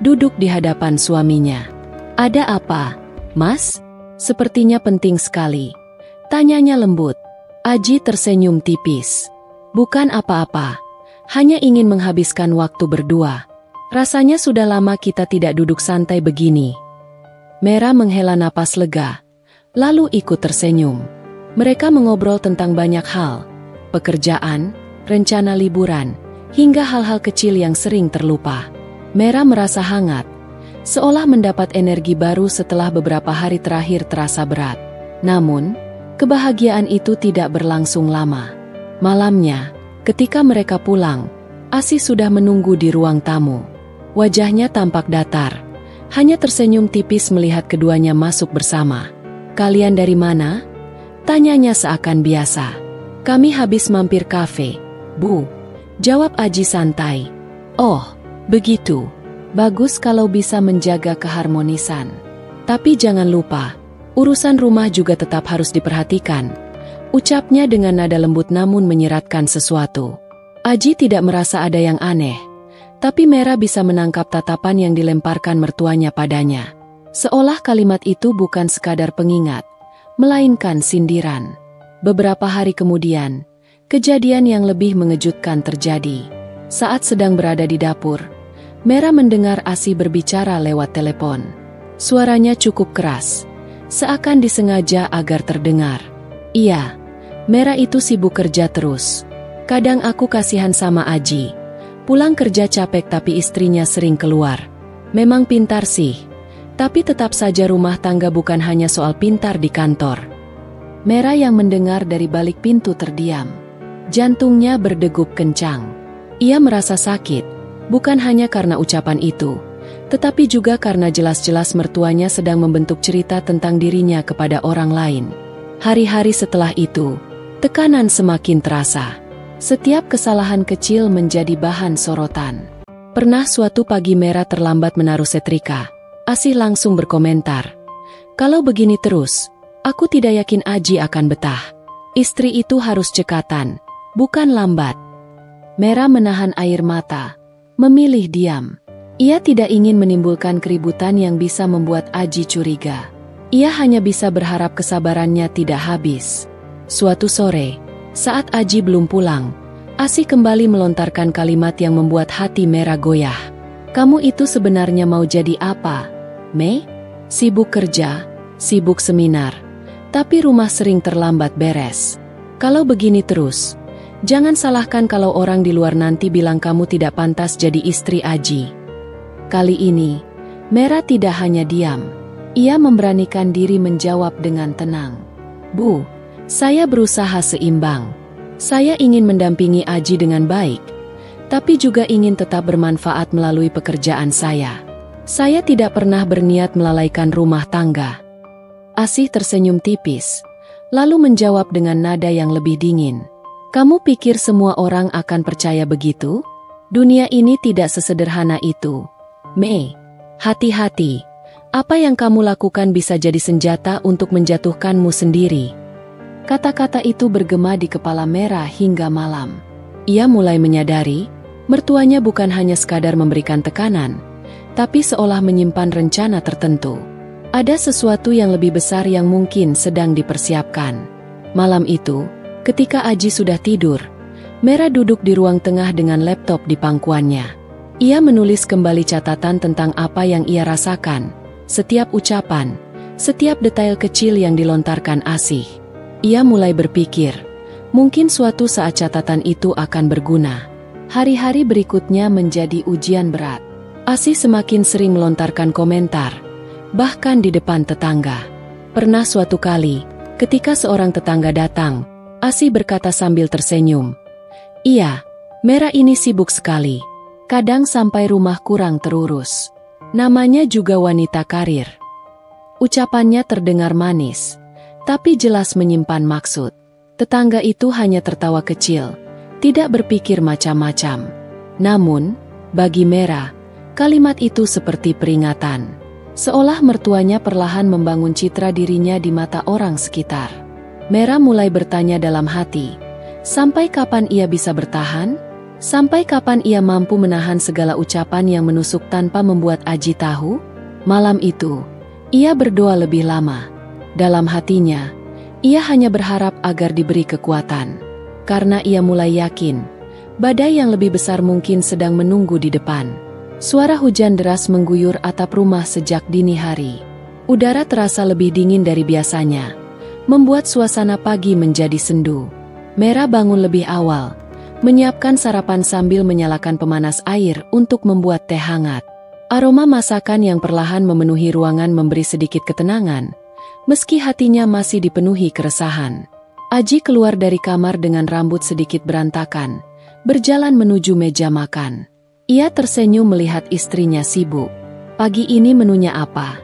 duduk di hadapan suaminya. Ada apa, Mas? Sepertinya penting sekali. Tanyanya lembut. Aji tersenyum tipis. Bukan apa-apa, hanya ingin menghabiskan waktu berdua. Rasanya sudah lama kita tidak duduk santai begini. Merah menghela napas lega, lalu ikut tersenyum. Mereka mengobrol tentang banyak hal, pekerjaan, rencana liburan, hingga hal-hal kecil yang sering terlupa. Merah merasa hangat, seolah mendapat energi baru setelah beberapa hari terakhir terasa berat. Namun, kebahagiaan itu tidak berlangsung lama. Malamnya, ketika mereka pulang, Asih sudah menunggu di ruang tamu. Wajahnya tampak datar, hanya tersenyum tipis melihat keduanya masuk bersama. Kalian dari mana? Tanyanya seakan biasa. Kami habis mampir kafe, Bu, jawab Aji santai. Oh, begitu. Bagus kalau bisa menjaga keharmonisan. Tapi jangan lupa, urusan rumah juga tetap harus diperhatikan. Ucapnya dengan nada lembut namun menyeratkan sesuatu. Aji tidak merasa ada yang aneh, tapi Merah bisa menangkap tatapan yang dilemparkan mertuanya padanya. Seolah kalimat itu bukan sekadar pengingat, melainkan sindiran. Beberapa hari kemudian, kejadian yang lebih mengejutkan terjadi. Saat sedang berada di dapur, Merah mendengar Asih berbicara lewat telepon. Suaranya cukup keras, seakan disengaja agar terdengar. Iya, Merah itu sibuk kerja terus. Kadang aku kasihan sama Aji. Pulang kerja capek tapi istrinya sering keluar. Memang pintar sih, tapi tetap saja rumah tangga bukan hanya soal pintar di kantor. Merah yang mendengar dari balik pintu terdiam. Jantungnya berdegup kencang. Ia merasa sakit, bukan hanya karena ucapan itu, tetapi juga karena jelas-jelas mertuanya sedang membentuk cerita tentang dirinya kepada orang lain. Hari-hari setelah itu, tekanan semakin terasa. Setiap kesalahan kecil menjadi bahan sorotan. Pernah suatu pagi Merah terlambat menaruh setrika. Asih langsung berkomentar. Kalau begini terus, aku tidak yakin Aji akan betah. Istri itu harus cekatan, bukan lambat. Merah menahan air mata, memilih diam. Ia tidak ingin menimbulkan keributan yang bisa membuat Aji curiga. Ia hanya bisa berharap kesabarannya tidak habis. Suatu sore, saat Aji belum pulang, Asih kembali melontarkan kalimat yang membuat hati Merah goyah. Kamu itu sebenarnya mau jadi apa, Mei? Sibuk kerja, sibuk seminar, tapi rumah sering terlambat beres. Kalau begini terus, jangan salahkan kalau orang di luar nanti bilang kamu tidak pantas jadi istri Aji. Kali ini, Merah tidak hanya diam. Ia memberanikan diri menjawab dengan tenang. Bu, saya berusaha seimbang. Saya ingin mendampingi Aji dengan baik, tapi juga ingin tetap bermanfaat melalui pekerjaan saya. Saya tidak pernah berniat melalaikan rumah tangga. Asih tersenyum tipis, lalu menjawab dengan nada yang lebih dingin. Kamu pikir semua orang akan percaya begitu? Dunia ini tidak sesederhana itu. Mei, hati-hati. Apa yang kamu lakukan bisa jadi senjata untuk menjatuhkanmu sendiri. Kata-kata itu bergema di kepala Merah hingga malam. Ia mulai menyadari, mertuanya bukan hanya sekadar memberikan tekanan, tapi seolah menyimpan rencana tertentu. Ada sesuatu yang lebih besar yang mungkin sedang dipersiapkan. Malam itu, ketika Aji sudah tidur, Merah duduk di ruang tengah dengan laptop di pangkuannya. Ia menulis kembali catatan tentang apa yang ia rasakan. Setiap ucapan, setiap detail kecil yang dilontarkan Asih. Ia mulai berpikir, mungkin suatu saat catatan itu akan berguna. Hari-hari berikutnya menjadi ujian berat. Asih semakin sering melontarkan komentar, bahkan di depan tetangga. Pernah suatu kali, ketika seorang tetangga datang, Asih berkata sambil tersenyum, "Iya, Merah ini sibuk sekali. Kadang sampai rumah kurang terurus. Namanya juga wanita karir." Ucapannya terdengar manis, tapi jelas menyimpan maksud. Tetangga itu hanya tertawa kecil, tidak berpikir macam-macam. Namun, bagi Merah, kalimat itu seperti peringatan. Seolah mertuanya perlahan membangun citra dirinya di mata orang sekitar. Merah mulai bertanya dalam hati, sampai kapan ia bisa bertahan? Sampai kapan ia mampu menahan segala ucapan yang menusuk tanpa membuat Aji tahu? Malam itu, ia berdoa lebih lama. Dalam hatinya, ia hanya berharap agar diberi kekuatan. Karena ia mulai yakin, badai yang lebih besar mungkin sedang menunggu di depan. Suara hujan deras mengguyur atap rumah sejak dini hari. Udara terasa lebih dingin dari biasanya, membuat suasana pagi menjadi sendu. Merah bangun lebih awal, menyiapkan sarapan sambil menyalakan pemanas air untuk membuat teh hangat. Aroma masakan yang perlahan memenuhi ruangan memberi sedikit ketenangan, meski hatinya masih dipenuhi keresahan. Aji keluar dari kamar dengan rambut sedikit berantakan, berjalan menuju meja makan. Ia tersenyum melihat istrinya sibuk. "Pagi ini menunya apa?"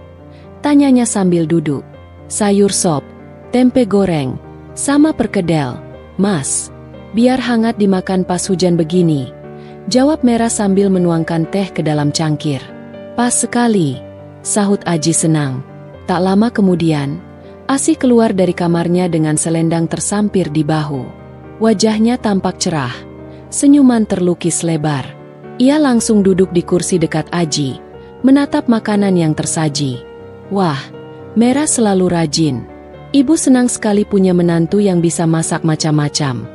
tanyanya sambil duduk. "Sayur sop, tempe goreng, sama perkedel, Mas. Biar hangat dimakan pas hujan begini," jawab Merah sambil menuangkan teh ke dalam cangkir. "Pas sekali," sahut Aji senang. Tak lama kemudian, Asih keluar dari kamarnya dengan selendang tersampir di bahu. Wajahnya tampak cerah, senyuman terlukis lebar. Ia langsung duduk di kursi dekat Aji, menatap makanan yang tersaji. "Wah, Merah selalu rajin. Ibu senang sekali punya menantu yang bisa masak macam-macam."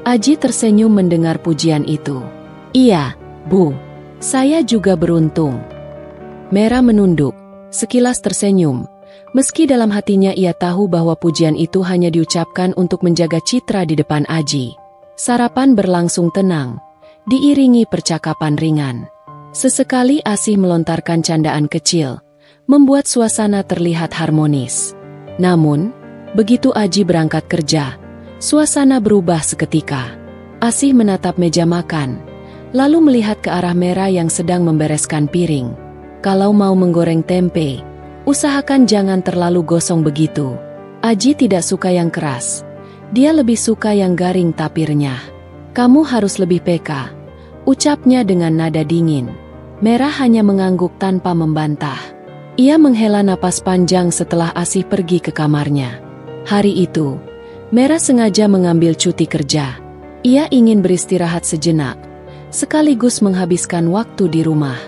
Aji tersenyum mendengar pujian itu. "Iya, Bu. Saya juga beruntung." Merah menunduk, sekilas tersenyum, meski dalam hatinya ia tahu bahwa pujian itu hanya diucapkan untuk menjaga citra di depan Aji. Sarapan berlangsung tenang, diiringi percakapan ringan. Sesekali Asih melontarkan candaan kecil, membuat suasana terlihat harmonis. Namun, begitu Aji berangkat kerja, suasana berubah seketika. Asih menatap meja makan, lalu melihat ke arah Merah yang sedang membereskan piring. "Kalau mau menggoreng tempe, usahakan jangan terlalu gosong begitu." Aji tidak suka yang keras. Dia lebih suka yang garing tapi renyah. "Kamu harus lebih peka," ucapnya dengan nada dingin. Merah hanya mengangguk tanpa membantah. Ia menghela napas panjang setelah Asih pergi ke kamarnya. Hari itu, Merah sengaja mengambil cuti kerja. Ia ingin beristirahat sejenak, sekaligus menghabiskan waktu di rumah.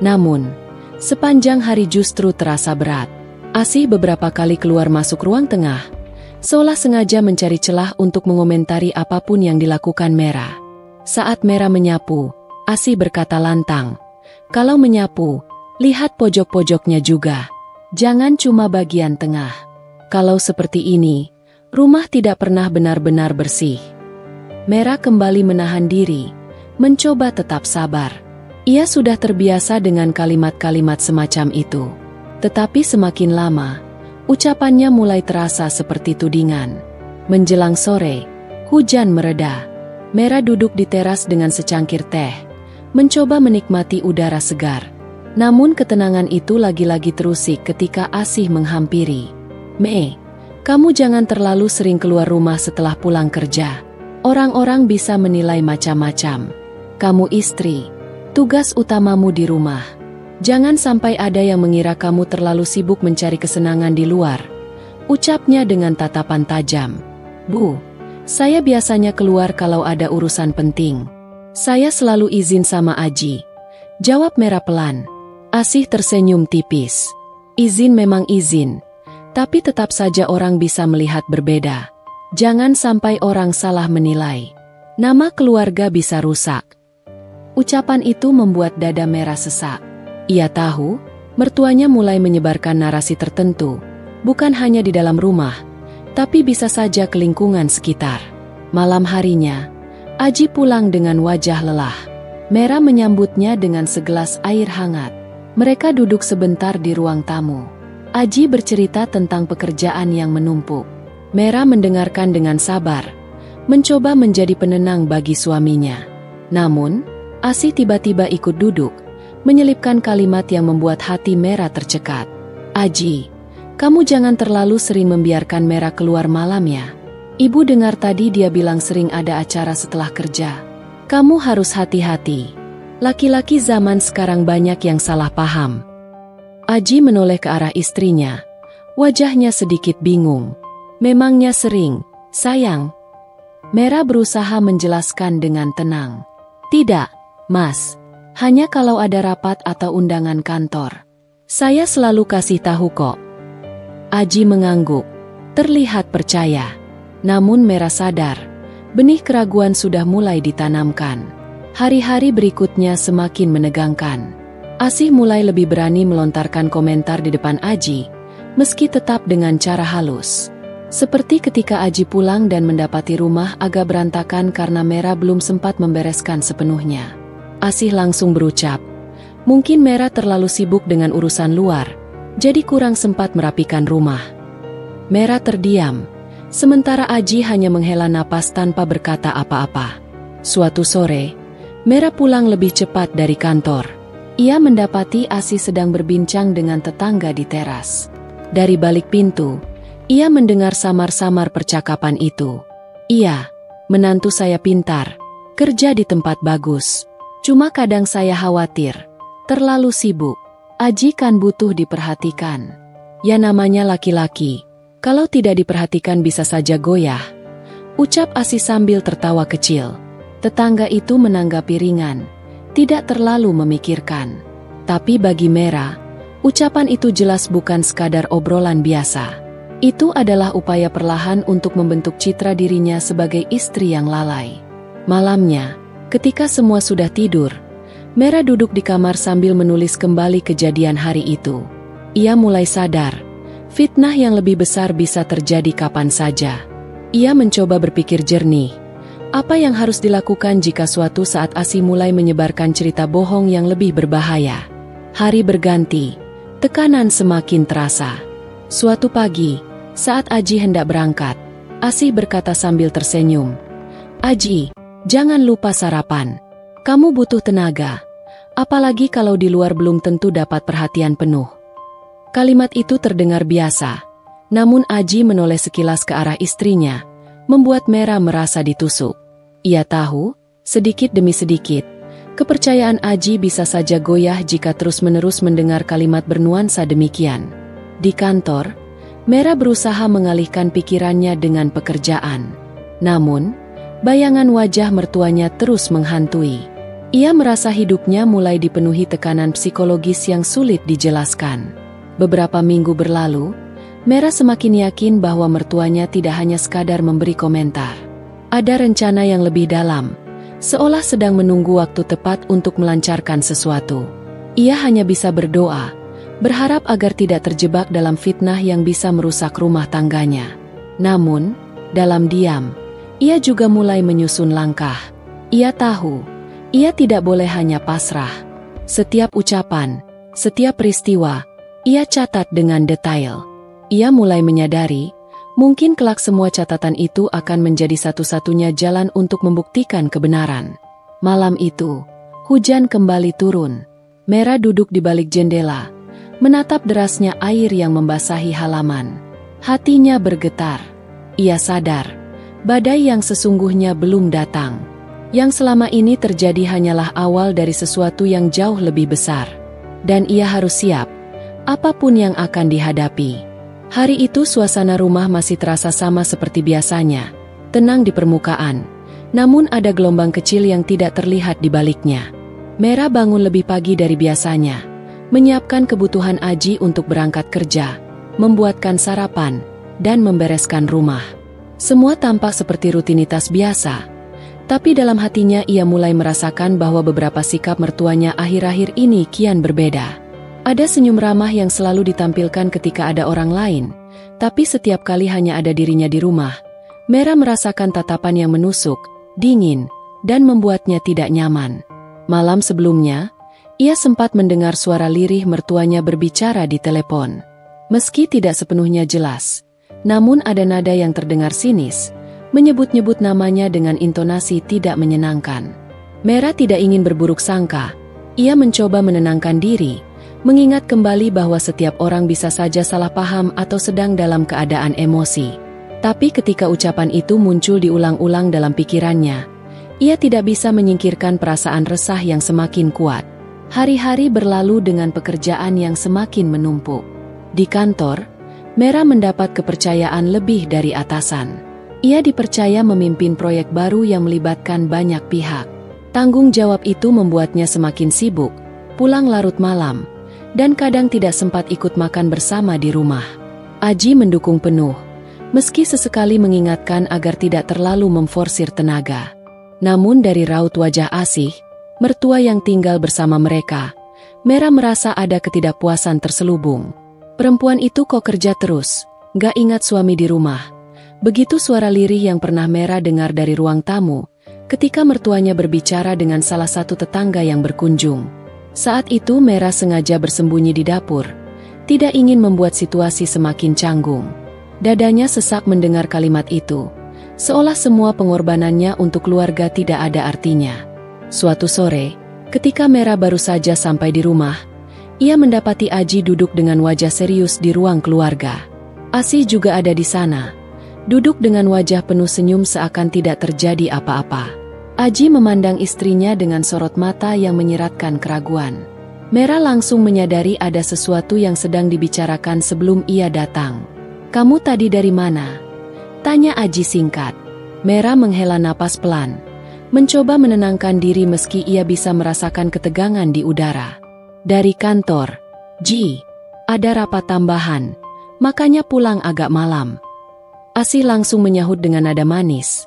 Namun, sepanjang hari justru terasa berat. Asih beberapa kali keluar masuk ruang tengah, seolah sengaja mencari celah untuk mengomentari apapun yang dilakukan Merah. Saat Merah menyapu, Asih berkata lantang, "Kalau menyapu, lihat pojok-pojoknya juga. Jangan cuma bagian tengah. Kalau seperti ini, rumah tidak pernah benar-benar bersih." Merah kembali menahan diri, mencoba tetap sabar. Ia sudah terbiasa dengan kalimat-kalimat semacam itu. Tetapi semakin lama, Ucapannya mulai terasa seperti tudingan. Menjelang sore, hujan mereda. Mera duduk di teras dengan secangkir teh, mencoba menikmati udara segar. Namun ketenangan itu lagi-lagi terusik ketika Asih menghampiri. "Mei, kamu jangan terlalu sering keluar rumah setelah pulang kerja. Orang-orang bisa menilai macam-macam. Kamu istri, tugas utamamu di rumah. Jangan sampai ada yang mengira kamu terlalu sibuk mencari kesenangan di luar," ucapnya dengan tatapan tajam. "Bu, saya biasanya keluar kalau ada urusan penting. Saya selalu izin sama Aji," jawab Mera pelan. Asih tersenyum tipis. "Izin memang izin, tapi tetap saja orang bisa melihat berbeda. Jangan sampai orang salah menilai. Nama keluarga bisa rusak." Ucapan itu membuat dada Mera sesak. Ia tahu, mertuanya mulai menyebarkan narasi tertentu, bukan hanya di dalam rumah, tapi bisa saja ke lingkungan sekitar. Malam harinya, Aji pulang dengan wajah lelah. Mera menyambutnya dengan segelas air hangat. Mereka duduk sebentar di ruang tamu. Aji bercerita tentang pekerjaan yang menumpuk. Mera mendengarkan dengan sabar, mencoba menjadi penenang bagi suaminya. Namun, Asih tiba-tiba ikut duduk, menyelipkan kalimat yang membuat hati Mera tercekat. "Aji, kamu jangan terlalu sering membiarkan Mera keluar malam ya. Ibu dengar tadi dia bilang sering ada acara setelah kerja. Kamu harus hati-hati. Laki-laki zaman sekarang banyak yang salah paham." Aji menoleh ke arah istrinya. Wajahnya sedikit bingung. "Memangnya sering, sayang?" Mera berusaha menjelaskan dengan tenang. "Tidak, Mas. Hanya kalau ada rapat atau undangan kantor. Saya selalu kasih tahu kok." Aji mengangguk, terlihat percaya. Namun Mera sadar, benih keraguan sudah mulai ditanamkan. Hari-hari berikutnya semakin menegangkan. Asih mulai lebih berani melontarkan komentar di depan Aji, meski tetap dengan cara halus. Seperti ketika Aji pulang dan mendapati rumah agak berantakan karena Mera belum sempat membereskan sepenuhnya. Asih langsung berucap, "Mungkin Mera terlalu sibuk dengan urusan luar, jadi kurang sempat merapikan rumah." Mera terdiam, sementara Aji hanya menghela napas tanpa berkata apa-apa. Suatu sore, Mera pulang lebih cepat dari kantor. Ia mendapati Asih sedang berbincang dengan tetangga di teras. Dari balik pintu, ia mendengar samar-samar percakapan itu. "Iya, menantu saya pintar, kerja di tempat bagus. Cuma kadang saya khawatir, terlalu sibuk. Aji kan butuh diperhatikan. Ya namanya laki-laki, kalau tidak diperhatikan bisa saja goyah," ucap Asih sambil tertawa kecil. Tetangga itu menanggapi ringan, tidak terlalu memikirkan. Tapi bagi Mera, ucapan itu jelas bukan sekadar obrolan biasa. Itu adalah upaya perlahan untuk membentuk citra dirinya sebagai istri yang lalai. Malamnya, ketika semua sudah tidur, Mera duduk di kamar sambil menulis kembali kejadian hari itu. Ia mulai sadar, fitnah yang lebih besar bisa terjadi kapan saja. Ia mencoba berpikir jernih. Apa yang harus dilakukan jika suatu saat Asih mulai menyebarkan cerita bohong yang lebih berbahaya? Hari berganti, tekanan semakin terasa. Suatu pagi, saat Aji hendak berangkat, Asih berkata sambil tersenyum, "Aji, jangan lupa sarapan. Kamu butuh tenaga, apalagi kalau di luar belum tentu dapat perhatian penuh." Kalimat itu terdengar biasa, namun Aji menoleh sekilas ke arah istrinya, membuat Mera merasa ditusuk. Ia tahu, sedikit demi sedikit, kepercayaan Aji bisa saja goyah jika terus-menerus mendengar kalimat bernuansa demikian. Di kantor, Mera berusaha mengalihkan pikirannya dengan pekerjaan. Namun, bayangan wajah mertuanya terus menghantui. Ia merasa hidupnya mulai dipenuhi tekanan psikologis yang sulit dijelaskan. Beberapa minggu berlalu, Mera semakin yakin bahwa mertuanya tidak hanya sekadar memberi komentar. Ada rencana yang lebih dalam, seolah sedang menunggu waktu tepat untuk melancarkan sesuatu. Ia hanya bisa berdoa, berharap agar tidak terjebak dalam fitnah yang bisa merusak rumah tangganya. Namun, dalam diam, ia juga mulai menyusun langkah. Ia tahu, ia tidak boleh hanya pasrah. Setiap ucapan, setiap peristiwa, ia catat dengan detail. Ia mulai menyadari, mungkin kelak semua catatan itu akan menjadi satu-satunya jalan untuk membuktikan kebenaran. Malam itu, hujan kembali turun. Mera duduk di balik jendela, menatap derasnya air yang membasahi halaman. Hatinya bergetar. Ia sadar, badai yang sesungguhnya belum datang. Yang selama ini terjadi hanyalah awal dari sesuatu yang jauh lebih besar. Dan ia harus siap, apapun yang akan dihadapi. Hari itu suasana rumah masih terasa sama seperti biasanya, tenang di permukaan, namun ada gelombang kecil yang tidak terlihat di baliknya. Mera bangun lebih pagi dari biasanya, menyiapkan kebutuhan Aji untuk berangkat kerja, membuatkan sarapan, dan membereskan rumah. Semua tampak seperti rutinitas biasa, tapi dalam hatinya ia mulai merasakan bahwa beberapa sikap mertuanya akhir-akhir ini kian berbeda. Ada senyum ramah yang selalu ditampilkan ketika ada orang lain, tapi setiap kali hanya ada dirinya di rumah, Mera merasakan tatapan yang menusuk, dingin, dan membuatnya tidak nyaman. Malam sebelumnya, ia sempat mendengar suara lirih mertuanya berbicara di telepon. Meski tidak sepenuhnya jelas, namun ada nada yang terdengar sinis, menyebut-nyebut namanya dengan intonasi tidak menyenangkan. Mera tidak ingin berburuk sangka, ia mencoba menenangkan diri, mengingat kembali bahwa setiap orang bisa saja salah paham atau sedang dalam keadaan emosi. Tapi ketika ucapan itu muncul diulang-ulang dalam pikirannya, ia tidak bisa menyingkirkan perasaan resah yang semakin kuat. Hari-hari berlalu dengan pekerjaan yang semakin menumpuk. Di kantor, Mera mendapat kepercayaan lebih dari atasan. Ia dipercaya memimpin proyek baru yang melibatkan banyak pihak. Tanggung jawab itu membuatnya semakin sibuk, pulang larut malam, dan kadang tidak sempat ikut makan bersama di rumah. Aji mendukung penuh, meski sesekali mengingatkan agar tidak terlalu memforsir tenaga. Namun dari raut wajah Asih, mertua yang tinggal bersama mereka, Mera merasa ada ketidakpuasan terselubung. Perempuan itu kok kerja terus, gak ingat suami di rumah. Begitu suara lirih yang pernah Mera dengar dari ruang tamu, ketika mertuanya berbicara dengan salah satu tetangga yang berkunjung. Saat itu Mera sengaja bersembunyi di dapur, tidak ingin membuat situasi semakin canggung. Dadanya sesak mendengar kalimat itu, seolah semua pengorbanannya untuk keluarga tidak ada artinya. Suatu sore, ketika Mera baru saja sampai di rumah, ia mendapati Aji duduk dengan wajah serius di ruang keluarga. Asih juga ada di sana, duduk dengan wajah penuh senyum seakan tidak terjadi apa-apa. Aji memandang istrinya dengan sorot mata yang menyiratkan keraguan. Mera langsung menyadari ada sesuatu yang sedang dibicarakan sebelum ia datang. "Kamu tadi dari mana?" tanya Aji singkat. Mera menghela napas pelan, mencoba menenangkan diri meski ia bisa merasakan ketegangan di udara. "Dari kantor, Ji. Ada rapat tambahan, makanya pulang agak malam." Asih langsung menyahut dengan nada manis.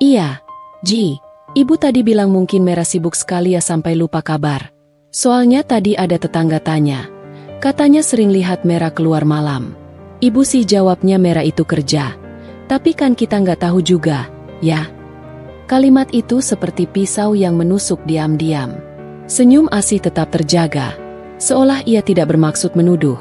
"Iya, Ji. Ibu tadi bilang mungkin Mera sibuk sekali ya sampai lupa kabar. Soalnya tadi ada tetangga tanya. Katanya sering lihat Mera keluar malam." "Ibu sih," jawabnya, "Mera itu kerja. Tapi kan kita nggak tahu juga, ya." Kalimat itu seperti pisau yang menusuk diam-diam. Senyum Asih tetap terjaga, seolah ia tidak bermaksud menuduh.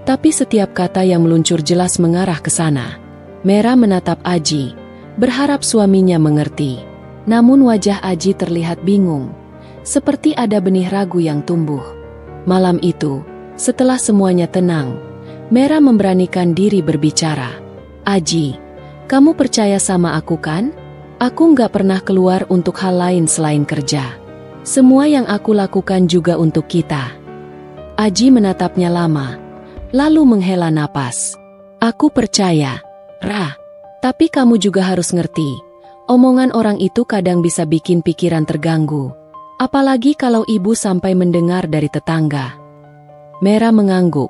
Tapi setiap kata yang meluncur jelas mengarah ke sana. Mera menatap Aji, berharap suaminya mengerti. Namun wajah Aji terlihat bingung, seperti ada benih ragu yang tumbuh. Malam itu, setelah semuanya tenang, Mera memberanikan diri berbicara. "Aji, kamu percaya sama aku kan? Aku nggak pernah keluar untuk hal lain selain kerja. Semua yang aku lakukan juga untuk kita." Aji menatapnya lama, lalu menghela napas. "Aku percaya, Ra. Tapi kamu juga harus ngerti. Omongan orang itu kadang bisa bikin pikiran terganggu. Apalagi kalau ibu sampai mendengar dari tetangga." Mera mengangguk,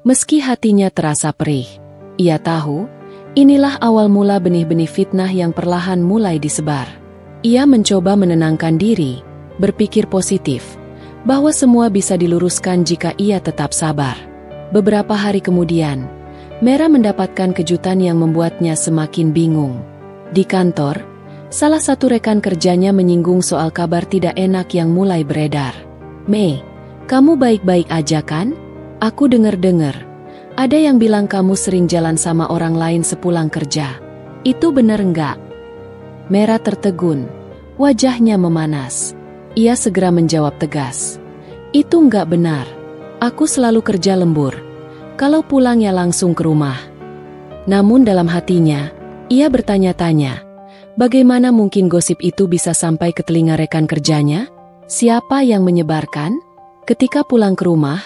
meski hatinya terasa perih. Ia tahu, inilah awal mula benih-benih fitnah yang perlahan mulai disebar. Ia mencoba menenangkan diri, berpikir positif, bahwa semua bisa diluruskan jika ia tetap sabar. Beberapa hari kemudian, Mera mendapatkan kejutan yang membuatnya semakin bingung. Di kantor, salah satu rekan kerjanya menyinggung soal kabar tidak enak yang mulai beredar. "Mei, kamu baik-baik aja kan? Aku dengar-dengar Ada yang bilang kamu sering jalan sama orang lain sepulang kerja. Itu bener enggak? Mera tertegun. Wajahnya memanas. Ia segera menjawab tegas. Itu enggak benar. Aku selalu kerja lembur. Kalau pulang ya langsung ke rumah. Namun dalam hatinya, ia bertanya-tanya. Bagaimana mungkin gosip itu bisa sampai ke telinga rekan kerjanya? Siapa yang menyebarkan? Ketika pulang ke rumah,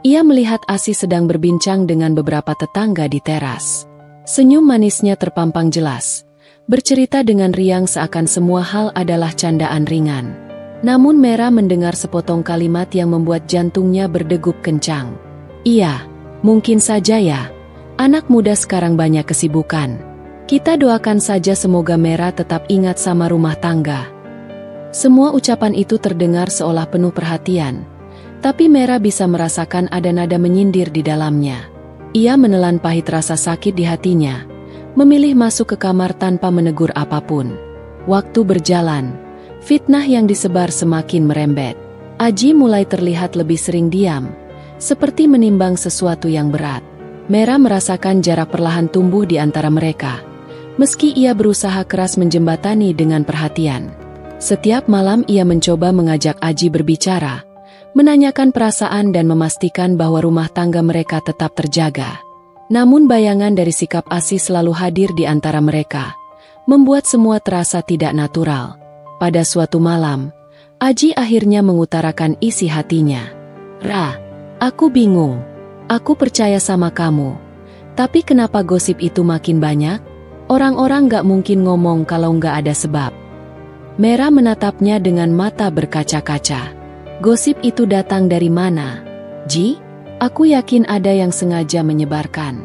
ia melihat Asih sedang berbincang dengan beberapa tetangga di teras. Senyum manisnya terpampang jelas, bercerita dengan riang seakan semua hal adalah candaan ringan. Namun Mera mendengar sepotong kalimat yang membuat jantungnya berdegup kencang. Iya, mungkin saja ya. Anak muda sekarang banyak kesibukan. Kita doakan saja semoga Mera tetap ingat sama rumah tangga. Semua ucapan itu terdengar seolah penuh perhatian. Tapi Mera bisa merasakan ada nada menyindir di dalamnya. Ia menelan pahit rasa sakit di hatinya, memilih masuk ke kamar tanpa menegur apapun. Waktu berjalan, fitnah yang disebar semakin merembet. Aji mulai terlihat lebih sering diam, seperti menimbang sesuatu yang berat. Mera merasakan jarak perlahan tumbuh di antara mereka, meski ia berusaha keras menjembatani dengan perhatian. Setiap malam ia mencoba mengajak Aji berbicara, menanyakan perasaan dan memastikan bahwa rumah tangga mereka tetap terjaga. Namun bayangan dari sikap Asih selalu hadir di antara mereka, membuat semua terasa tidak natural. Pada suatu malam, Aji akhirnya mengutarakan isi hatinya. Ra, aku bingung. Aku percaya sama kamu. Tapi kenapa gosip itu makin banyak? Orang-orang gak mungkin ngomong kalau gak ada sebab. Mera menatapnya dengan mata berkaca-kaca. Gosip itu datang dari mana? Ji, aku yakin ada yang sengaja menyebarkan.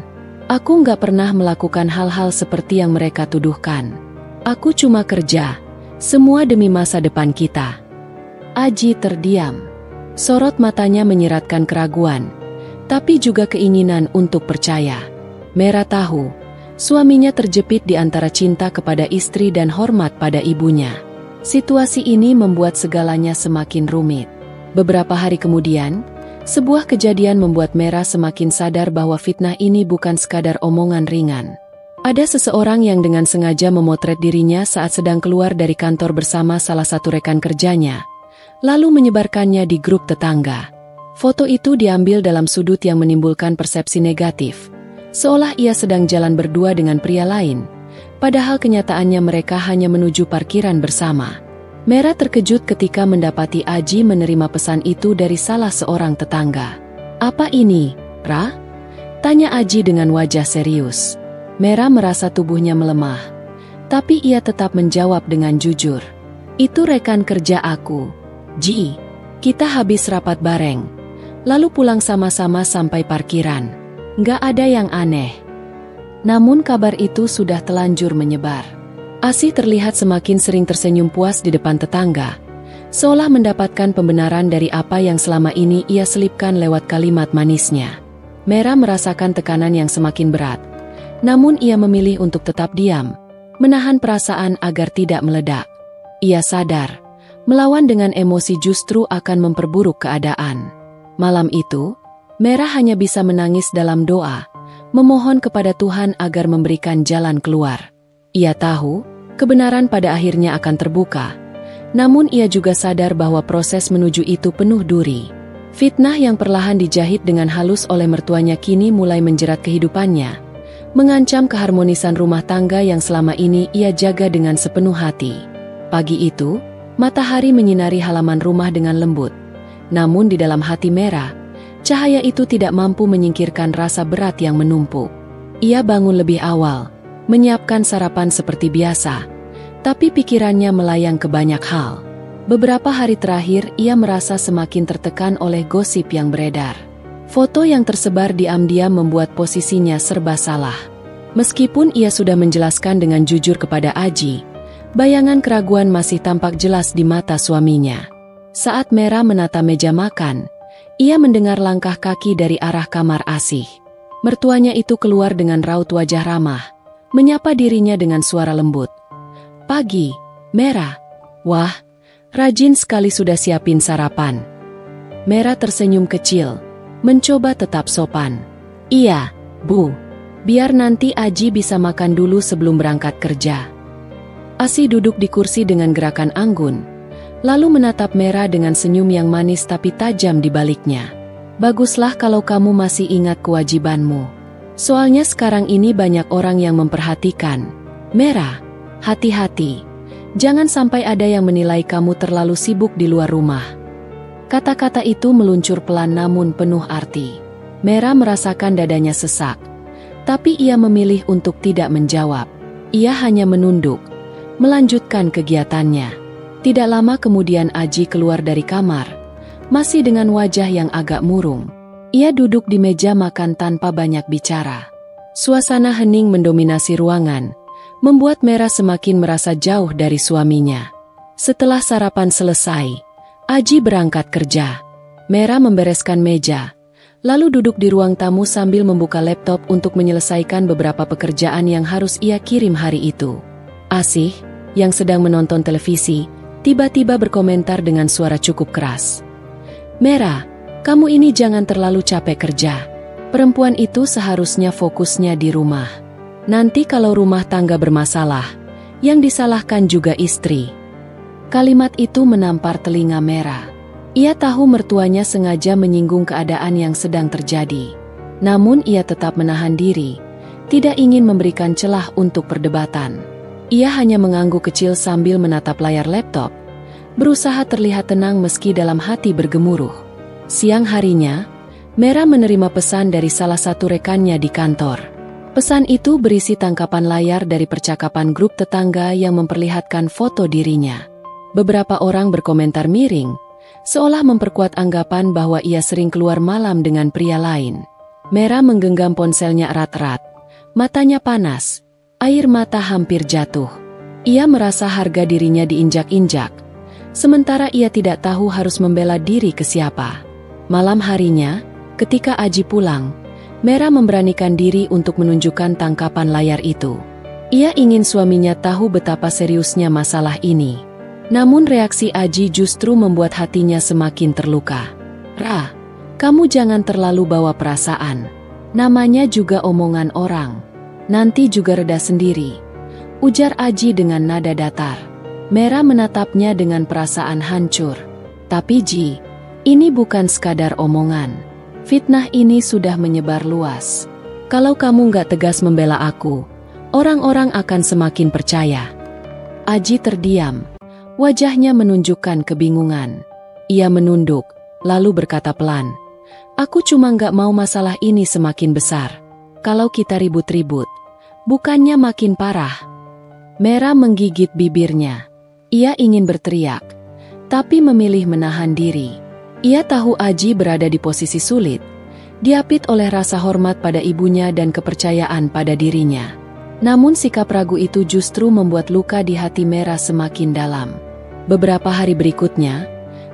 Aku gak pernah melakukan hal-hal seperti yang mereka tuduhkan. Aku cuma kerja. Semua demi masa depan kita. Aji terdiam. Sorot matanya menyiratkan keraguan, tapi juga keinginan untuk percaya. Mera tahu, suaminya terjepit di antara cinta kepada istri dan hormat pada ibunya. Situasi ini membuat segalanya semakin rumit. Beberapa hari kemudian, sebuah kejadian membuat Mera semakin sadar bahwa fitnah ini bukan sekadar omongan ringan. Ada seseorang yang dengan sengaja memotret dirinya saat sedang keluar dari kantor bersama salah satu rekan kerjanya, lalu menyebarkannya di grup tetangga. Foto itu diambil dalam sudut yang menimbulkan persepsi negatif, seolah ia sedang jalan berdua dengan pria lain, padahal kenyataannya mereka hanya menuju parkiran bersama. Mera terkejut ketika mendapati Aji menerima pesan itu dari salah seorang tetangga. "Apa ini, Ra?" tanya Aji dengan wajah serius. Mera merasa tubuhnya melemah, tapi ia tetap menjawab dengan jujur. "Itu rekan kerja aku, Ji. Kita habis rapat bareng, lalu pulang sama-sama sampai parkiran. Nggak ada yang aneh." Namun kabar itu sudah telanjur menyebar. Asih terlihat semakin sering tersenyum puas di depan tetangga, seolah mendapatkan pembenaran dari apa yang selama ini ia selipkan lewat kalimat manisnya. Mera merasakan tekanan yang semakin berat. Namun ia memilih untuk tetap diam, menahan perasaan agar tidak meledak. Ia sadar, melawan dengan emosi justru akan memperburuk keadaan. Malam itu, Mera hanya bisa menangis dalam doa, memohon kepada Tuhan agar memberikan jalan keluar. Ia tahu, kebenaran pada akhirnya akan terbuka. Namun ia juga sadar bahwa proses menuju itu penuh duri. Fitnah yang perlahan dijahit dengan halus oleh mertuanya kini mulai menjerat kehidupannya, mengancam keharmonisan rumah tangga yang selama ini ia jaga dengan sepenuh hati. Pagi itu, matahari menyinari halaman rumah dengan lembut. Namun di dalam hati Mera, cahaya itu tidak mampu menyingkirkan rasa berat yang menumpuk. Ia bangun lebih awal, menyiapkan sarapan seperti biasa, tapi pikirannya melayang ke banyak hal. Beberapa hari terakhir ia merasa semakin tertekan oleh gosip yang beredar. Foto yang tersebar diam-diam membuat posisinya serba salah. Meskipun ia sudah menjelaskan dengan jujur kepada Aji, bayangan keraguan masih tampak jelas di mata suaminya. Saat Mera menata meja makan, ia mendengar langkah kaki dari arah kamar Asih. Mertuanya itu keluar dengan raut wajah ramah, menyapa dirinya dengan suara lembut. "Pagi, Mera. Wah, rajin sekali sudah siapin sarapan." Mera tersenyum kecil, mencoba tetap sopan. Iya, Bu. Biar nanti Aji bisa makan dulu sebelum berangkat kerja. Asi duduk di kursi dengan gerakan anggun, lalu menatap Mera dengan senyum yang manis tapi tajam di baliknya. Baguslah kalau kamu masih ingat kewajibanmu. Soalnya sekarang ini banyak orang yang memperhatikan. Mera, hati-hati. Jangan sampai ada yang menilai kamu terlalu sibuk di luar rumah. Kata-kata itu meluncur pelan namun penuh arti. Mera merasakan dadanya sesak. Tapi ia memilih untuk tidak menjawab. Ia hanya menunduk, melanjutkan kegiatannya. Tidak lama kemudian Aji keluar dari kamar, masih dengan wajah yang agak murung. Ia duduk di meja makan tanpa banyak bicara. Suasana hening mendominasi ruangan, membuat Mera semakin merasa jauh dari suaminya. Setelah sarapan selesai, Aji berangkat kerja. Mera membereskan meja, lalu duduk di ruang tamu sambil membuka laptop untuk menyelesaikan beberapa pekerjaan yang harus ia kirim hari itu. Asih, yang sedang menonton televisi, tiba-tiba berkomentar dengan suara cukup keras. Mera, kamu ini jangan terlalu capek kerja. Perempuan itu seharusnya fokusnya di rumah. Nanti kalau rumah tangga bermasalah, yang disalahkan juga istri. Kalimat itu menampar telinga Mera. Ia tahu mertuanya sengaja menyinggung keadaan yang sedang terjadi. Namun ia tetap menahan diri, tidak ingin memberikan celah untuk perdebatan. Ia hanya mengangguk kecil sambil menatap layar laptop, berusaha terlihat tenang meski dalam hati bergemuruh. Siang harinya, Mera menerima pesan dari salah satu rekannya di kantor. Pesan itu berisi tangkapan layar dari percakapan grup tetangga yang memperlihatkan foto dirinya. Beberapa orang berkomentar miring, seolah memperkuat anggapan bahwa ia sering keluar malam dengan pria lain. Mera menggenggam ponselnya erat-erat, matanya panas, air mata hampir jatuh. Ia merasa harga dirinya diinjak-injak, sementara ia tidak tahu harus membela diri ke siapa. Malam harinya, ketika Aji pulang, Mera memberanikan diri untuk menunjukkan tangkapan layar itu. Ia ingin suaminya tahu betapa seriusnya masalah ini. Namun reaksi Aji justru membuat hatinya semakin terluka. Ra, kamu jangan terlalu bawa perasaan. Namanya juga omongan orang. Nanti juga reda sendiri, ujar Aji dengan nada datar. Mera menatapnya dengan perasaan hancur. Tapi Ji, ini bukan sekadar omongan. Fitnah ini sudah menyebar luas. Kalau kamu nggak tegas membela aku, orang-orang akan semakin percaya. Aji terdiam. Wajahnya menunjukkan kebingungan. Ia menunduk, lalu berkata pelan, "Aku cuma nggak mau masalah ini semakin besar. Kalau kita ribut-ribut, bukannya makin parah." Mera menggigit bibirnya. Ia ingin berteriak, tapi memilih menahan diri. Ia tahu Aji berada di posisi sulit, diapit oleh rasa hormat pada ibunya dan kepercayaan pada dirinya. Namun sikap ragu itu justru membuat luka di hati Mera semakin dalam. Beberapa hari berikutnya,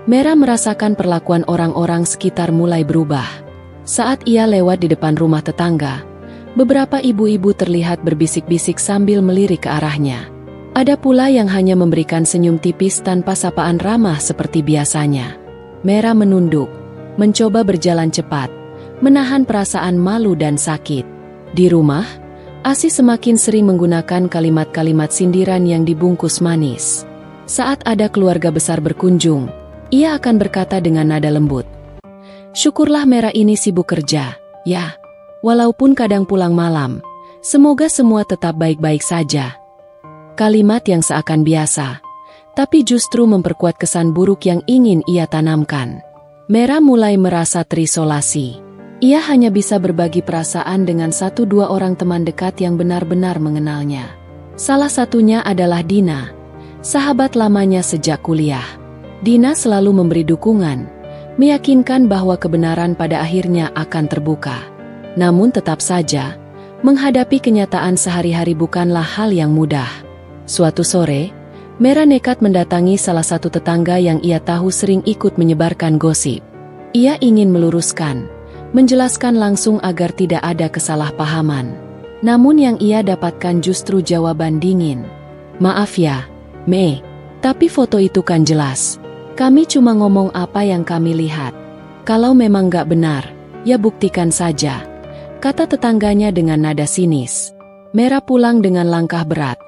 Mera merasakan perlakuan orang-orang sekitar mulai berubah. Saat ia lewat di depan rumah tetangga, beberapa ibu-ibu terlihat berbisik-bisik sambil melirik ke arahnya. Ada pula yang hanya memberikan senyum tipis tanpa sapaan ramah seperti biasanya. Mera menunduk, mencoba berjalan cepat, menahan perasaan malu dan sakit. Di rumah, Asi semakin sering menggunakan kalimat-kalimat sindiran yang dibungkus manis. Saat ada keluarga besar berkunjung, ia akan berkata dengan nada lembut, "Syukurlah Mera ini sibuk kerja, ya. Walaupun kadang pulang malam, semoga semua tetap baik-baik saja." Kalimat yang seakan biasa, tapi justru memperkuat kesan buruk yang ingin ia tanamkan. Mera mulai merasa terisolasi. Ia hanya bisa berbagi perasaan dengan 1-2 orang teman dekat yang benar-benar mengenalnya. Salah satunya adalah Dina, sahabat lamanya sejak kuliah. Dina selalu memberi dukungan, meyakinkan bahwa kebenaran pada akhirnya akan terbuka. Namun tetap saja, menghadapi kenyataan sehari-hari bukanlah hal yang mudah. Suatu sore, Mera nekat mendatangi salah satu tetangga yang ia tahu sering ikut menyebarkan gosip. Ia ingin meluruskan, menjelaskan langsung agar tidak ada kesalahpahaman. Namun yang ia dapatkan justru jawaban dingin. "Maaf ya, Me, tapi foto itu kan jelas. Kami cuma ngomong apa yang kami lihat. Kalau memang gak benar, ya buktikan saja. kata tetangganya dengan nada sinis. Mera pulang dengan langkah berat.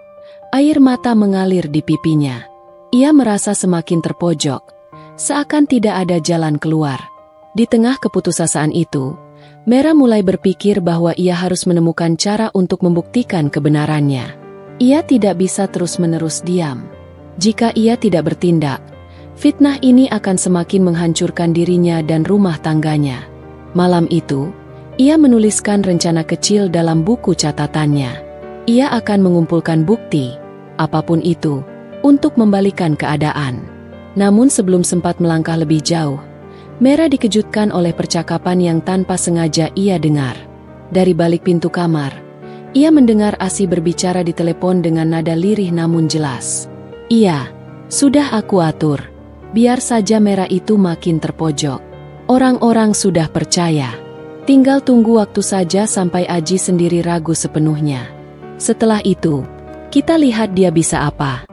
Air mata mengalir di pipinya. Ia merasa semakin terpojok, seakan tidak ada jalan keluar. Di tengah keputusasaan itu, Mera mulai berpikir bahwa ia harus menemukan cara untuk membuktikan kebenarannya. Ia tidak bisa terus-menerus diam. Jika ia tidak bertindak, fitnah ini akan semakin menghancurkan dirinya dan rumah tangganya. Malam itu, ia menuliskan rencana kecil dalam buku catatannya. Ia akan mengumpulkan bukti, apapun itu, untuk membalikan keadaan. Namun sebelum sempat melangkah lebih jauh, Mera dikejutkan oleh percakapan yang tanpa sengaja ia dengar. Dari balik pintu kamar, ia mendengar Asih berbicara di telepon dengan nada lirih namun jelas. "Iya, sudah aku atur. Biar saja Mera itu makin terpojok. Orang-orang sudah percaya. Tinggal tunggu waktu saja sampai Aji sendiri ragu sepenuhnya. Setelah itu, kita lihat dia bisa apa."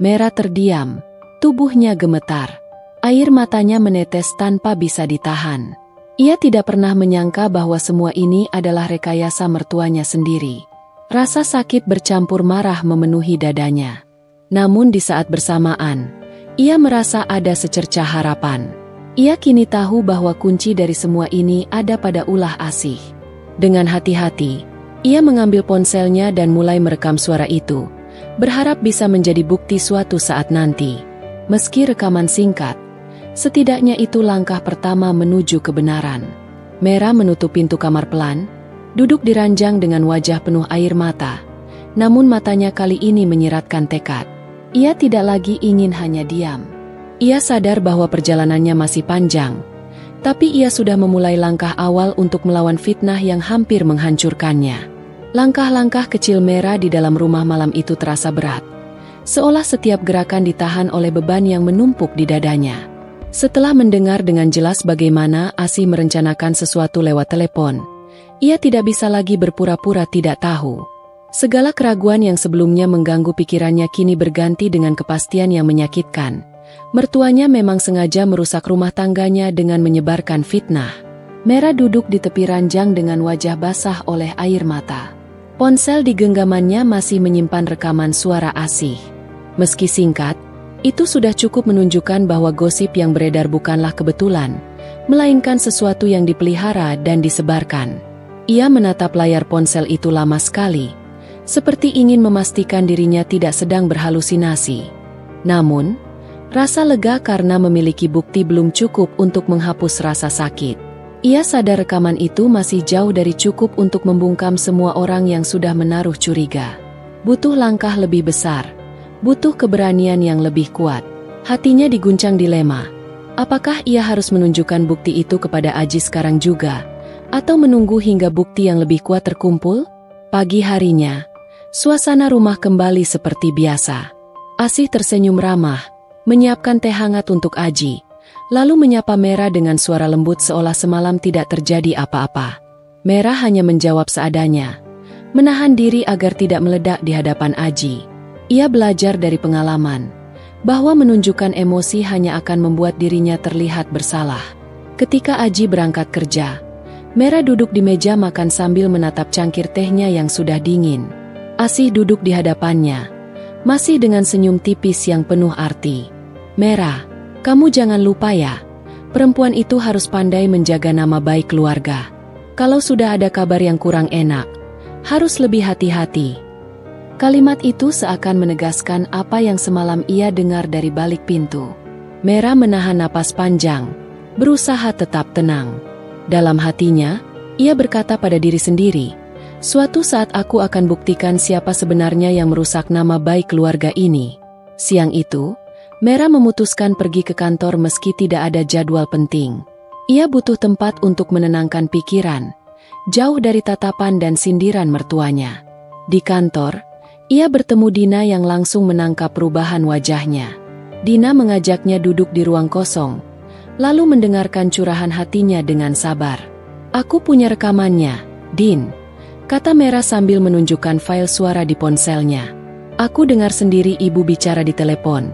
Mera terdiam, tubuhnya gemetar. Air matanya menetes tanpa bisa ditahan. Ia tidak pernah menyangka bahwa semua ini adalah rekayasa mertuanya sendiri. Rasa sakit bercampur marah memenuhi dadanya. Namun di saat bersamaan, ia merasa ada secercah harapan. Ia kini tahu bahwa kunci dari semua ini ada pada ulah Asih. Dengan hati-hati, ia mengambil ponselnya dan mulai merekam suara itu, berharap bisa menjadi bukti suatu saat nanti. Meski rekaman singkat, setidaknya itu langkah pertama menuju kebenaran. Mera menutup pintu kamar pelan, duduk di ranjang dengan wajah penuh air mata. Namun matanya kali ini menyiratkan tekad. Ia tidak lagi ingin hanya diam. Ia sadar bahwa perjalanannya masih panjang, tapi ia sudah memulai langkah awal untuk melawan fitnah yang hampir menghancurkannya. Langkah-langkah kecil Mera di dalam rumah malam itu terasa berat, seolah setiap gerakan ditahan oleh beban yang menumpuk di dadanya. Setelah mendengar dengan jelas bagaimana Asih merencanakan sesuatu lewat telepon, ia tidak bisa lagi berpura-pura tidak tahu. Segala keraguan yang sebelumnya mengganggu pikirannya kini berganti dengan kepastian yang menyakitkan. Mertuanya memang sengaja merusak rumah tangganya dengan menyebarkan fitnah. Mera duduk di tepi ranjang dengan wajah basah oleh air mata. Ponsel di genggamannya masih menyimpan rekaman suara Asih. Meski singkat, itu sudah cukup menunjukkan bahwa gosip yang beredar bukanlah kebetulan, melainkan sesuatu yang dipelihara dan disebarkan. Ia menatap layar ponsel itu lama sekali, seperti ingin memastikan dirinya tidak sedang berhalusinasi. Namun, rasa lega karena memiliki bukti belum cukup untuk menghapus rasa sakit. Ia sadar rekaman itu masih jauh dari cukup untuk membungkam semua orang yang sudah menaruh curiga. Butuh langkah lebih besar. Butuh keberanian yang lebih kuat. Hatinya diguncang dilema. Apakah ia harus menunjukkan bukti itu kepada Aji sekarang juga? Atau menunggu hingga bukti yang lebih kuat terkumpul? Pagi harinya, suasana rumah kembali seperti biasa. Asih tersenyum ramah, menyiapkan teh hangat untuk Aji, lalu menyapa Mera dengan suara lembut seolah semalam tidak terjadi apa-apa. Mera hanya menjawab seadanya, menahan diri agar tidak meledak di hadapan Aji. Ia belajar dari pengalaman, bahwa menunjukkan emosi hanya akan membuat dirinya terlihat bersalah. Ketika Aji berangkat kerja, Mera duduk di meja makan sambil menatap cangkir tehnya yang sudah dingin. Asih duduk di hadapannya, masih dengan senyum tipis yang penuh arti. "Mera, kamu jangan lupa ya, perempuan itu harus pandai menjaga nama baik keluarga. Kalau sudah ada kabar yang kurang enak, harus lebih hati-hati." Kalimat itu seakan menegaskan apa yang semalam ia dengar dari balik pintu. Mera menahan napas panjang, berusaha tetap tenang. Dalam hatinya, ia berkata pada diri sendiri, "Suatu saat aku akan buktikan siapa sebenarnya yang merusak nama baik keluarga ini." Siang itu, Mera memutuskan pergi ke kantor meski tidak ada jadwal penting. Ia butuh tempat untuk menenangkan pikiran, jauh dari tatapan dan sindiran mertuanya. Di kantor, ia bertemu Dina yang langsung menangkap perubahan wajahnya. Dina mengajaknya duduk di ruang kosong, lalu mendengarkan curahan hatinya dengan sabar. "Aku punya rekamannya, Din," kata Mera sambil menunjukkan file suara di ponselnya. "Aku dengar sendiri ibu bicara di telepon,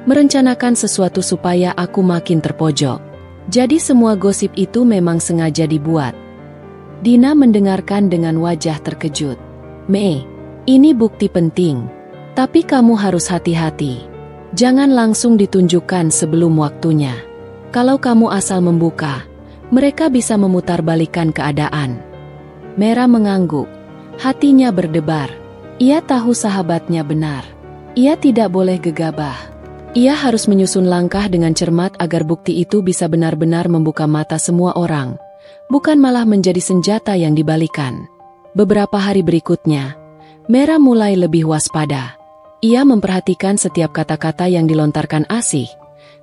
merencanakan sesuatu supaya aku makin terpojok. Jadi semua gosip itu memang sengaja dibuat." Dina mendengarkan dengan wajah terkejut. "Mei, ini bukti penting. Tapi kamu harus hati-hati. Jangan langsung ditunjukkan sebelum waktunya. Kalau kamu asal membuka, mereka bisa memutarbalikkan keadaan." Mera mengangguk. Hatinya berdebar. Ia tahu sahabatnya benar. Ia tidak boleh gegabah. Ia harus menyusun langkah dengan cermat agar bukti itu bisa benar-benar membuka mata semua orang, bukan malah menjadi senjata yang dibalikan. Beberapa hari berikutnya, Mera mulai lebih waspada. Ia memperhatikan setiap kata-kata yang dilontarkan Asih,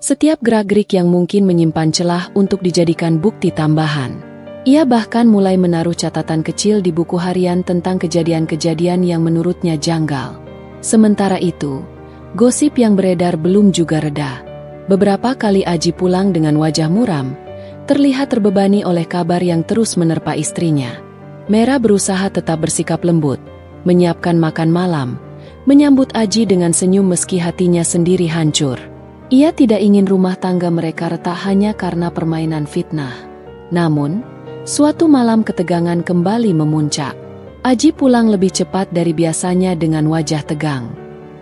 setiap gerak-gerik yang mungkin menyimpan celah untuk dijadikan bukti tambahan. Ia bahkan mulai menaruh catatan kecil di buku harian tentang kejadian-kejadian yang menurutnya janggal. Sementara itu, gosip yang beredar belum juga reda. Beberapa kali Aji pulang dengan wajah muram, terlihat terbebani oleh kabar yang terus menerpa istrinya. Mera berusaha tetap bersikap lembut, menyiapkan makan malam, menyambut Aji dengan senyum meski hatinya sendiri hancur. Ia tidak ingin rumah tangga mereka retak hanya karena permainan fitnah. Namun, suatu malam ketegangan kembali memuncak. Aji pulang lebih cepat dari biasanya dengan wajah tegang.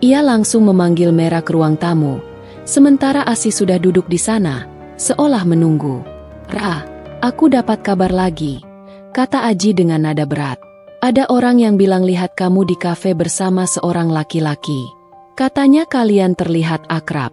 Ia langsung memanggil Mera ke ruang tamu, sementara Asih sudah duduk di sana, seolah menunggu. "Ra, aku dapat kabar lagi," kata Aji dengan nada berat. "Ada orang yang bilang lihat kamu di kafe bersama seorang laki-laki. Katanya kalian terlihat akrab."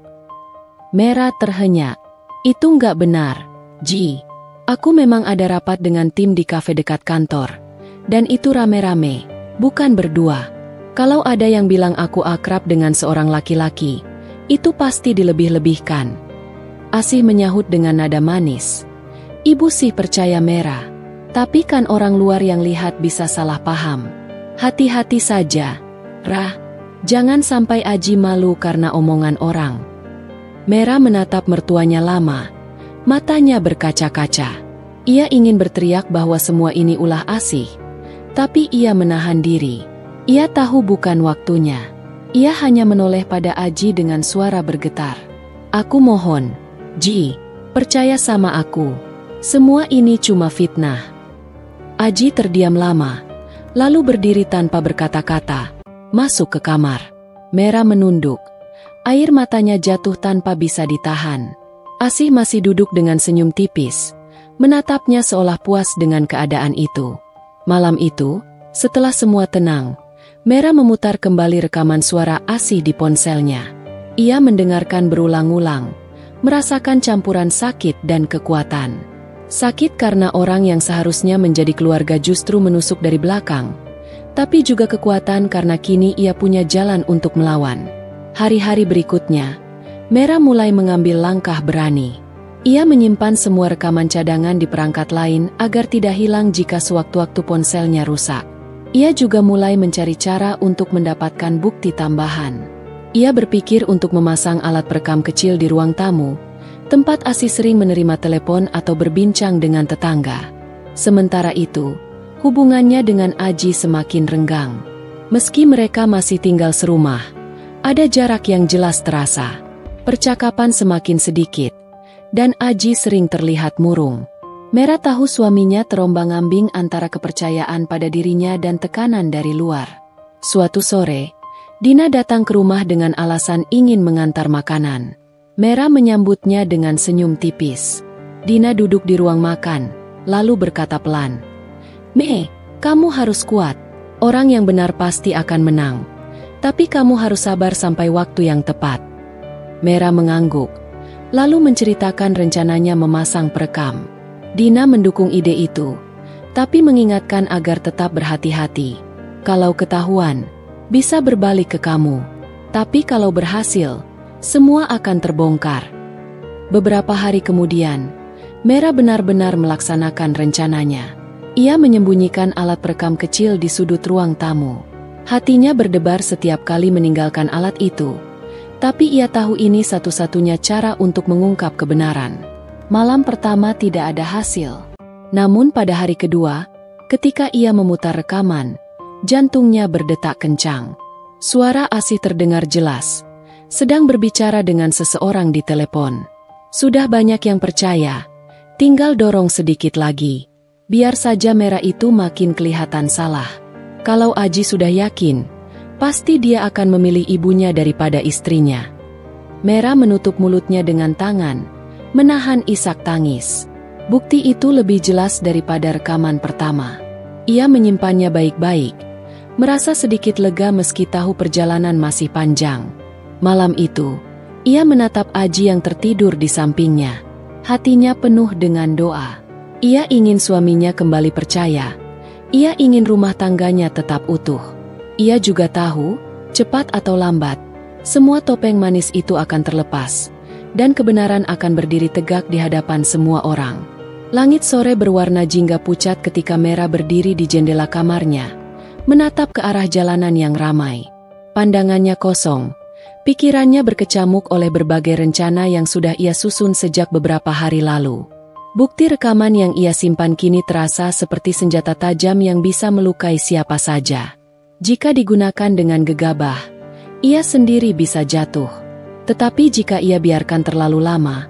Mera terhenyak. "Itu nggak benar, Ji. Aku memang ada rapat dengan tim di kafe dekat kantor. Dan itu rame-rame, bukan berdua. Kalau ada yang bilang aku akrab dengan seorang laki-laki, itu pasti dilebih-lebihkan." Asih menyahut dengan nada manis. "Ibu sih percaya Mera. Tapi kan orang luar yang lihat bisa salah paham. Hati-hati saja, Ra. Jangan sampai Aji malu karena omongan orang." Mera menatap mertuanya lama. Matanya berkaca-kaca. Ia ingin berteriak bahwa semua ini ulah Asih, tapi ia menahan diri. Ia tahu bukan waktunya. Ia hanya menoleh pada Aji dengan suara bergetar. "Aku mohon, Ji, percaya sama aku. Semua ini cuma fitnah." Aji terdiam lama, lalu berdiri tanpa berkata-kata, masuk ke kamar. Mera menunduk. Air matanya jatuh tanpa bisa ditahan. Asih masih duduk dengan senyum tipis, menatapnya seolah puas dengan keadaan itu. Malam itu, setelah semua tenang, Mera memutar kembali rekaman suara Asih di ponselnya. Ia mendengarkan berulang-ulang, merasakan campuran sakit dan kekuatan. Sakit karena orang yang seharusnya menjadi keluarga justru menusuk dari belakang, tapi juga kekuatan karena kini ia punya jalan untuk melawan. Hari-hari berikutnya, Mera mulai mengambil langkah berani. Ia menyimpan semua rekaman cadangan di perangkat lain agar tidak hilang jika sewaktu-waktu ponselnya rusak. Ia juga mulai mencari cara untuk mendapatkan bukti tambahan. Ia berpikir untuk memasang alat perekam kecil di ruang tamu, tempat Asih sering menerima telepon atau berbincang dengan tetangga. Sementara itu, hubungannya dengan Aji semakin renggang. Meski mereka masih tinggal serumah, ada jarak yang jelas terasa. Percakapan semakin sedikit, dan Aji sering terlihat murung. Mera tahu suaminya terombang-ambing antara kepercayaan pada dirinya dan tekanan dari luar. Suatu sore, Dina datang ke rumah dengan alasan ingin mengantar makanan. Mera menyambutnya dengan senyum tipis. Dina duduk di ruang makan, lalu berkata pelan, "Me, kamu harus kuat. Orang yang benar pasti akan menang. Tapi kamu harus sabar sampai waktu yang tepat." Mera mengangguk, lalu menceritakan rencananya memasang perekam. Dina mendukung ide itu, tapi mengingatkan agar tetap berhati-hati. Kalau ketahuan, bisa berbalik ke kamu. Tapi kalau berhasil, semua akan terbongkar. Beberapa hari kemudian, Mera benar-benar melaksanakan rencananya. Ia menyembunyikan alat perekam kecil di sudut ruang tamu. Hatinya berdebar setiap kali meninggalkan alat itu, tapi ia tahu ini satu-satunya cara untuk mengungkap kebenaran. Malam pertama tidak ada hasil. Namun pada hari kedua, ketika ia memutar rekaman, jantungnya berdetak kencang. Suara Asih terdengar jelas, sedang berbicara dengan seseorang di telepon. "Sudah banyak yang percaya, tinggal dorong sedikit lagi. Biar saja Merah itu makin kelihatan salah. Kalau Aji sudah yakin, pasti dia akan memilih ibunya daripada istrinya. Merah menutup mulutnya dengan tangan, menahan isak tangis. Bukti itu lebih jelas daripada rekaman pertama. Ia menyimpannya baik-baik, merasa sedikit lega meski tahu perjalanan masih panjang. Malam itu, ia menatap Aji yang tertidur di sampingnya. Hatinya penuh dengan doa. Ia ingin suaminya kembali percaya. Ia ingin rumah tangganya tetap utuh. Ia juga tahu, cepat atau lambat, semua topeng manis itu akan terlepas, dan kebenaran akan berdiri tegak di hadapan semua orang. Langit sore berwarna jingga pucat ketika Merah berdiri di jendela kamarnya, menatap ke arah jalanan yang ramai. Pandangannya kosong, pikirannya berkecamuk oleh berbagai rencana yang sudah ia susun sejak beberapa hari lalu. Bukti rekaman yang ia simpan kini terasa seperti senjata tajam yang bisa melukai siapa saja. Jika digunakan dengan gegabah, ia sendiri bisa jatuh. Tetapi jika ia biarkan terlalu lama,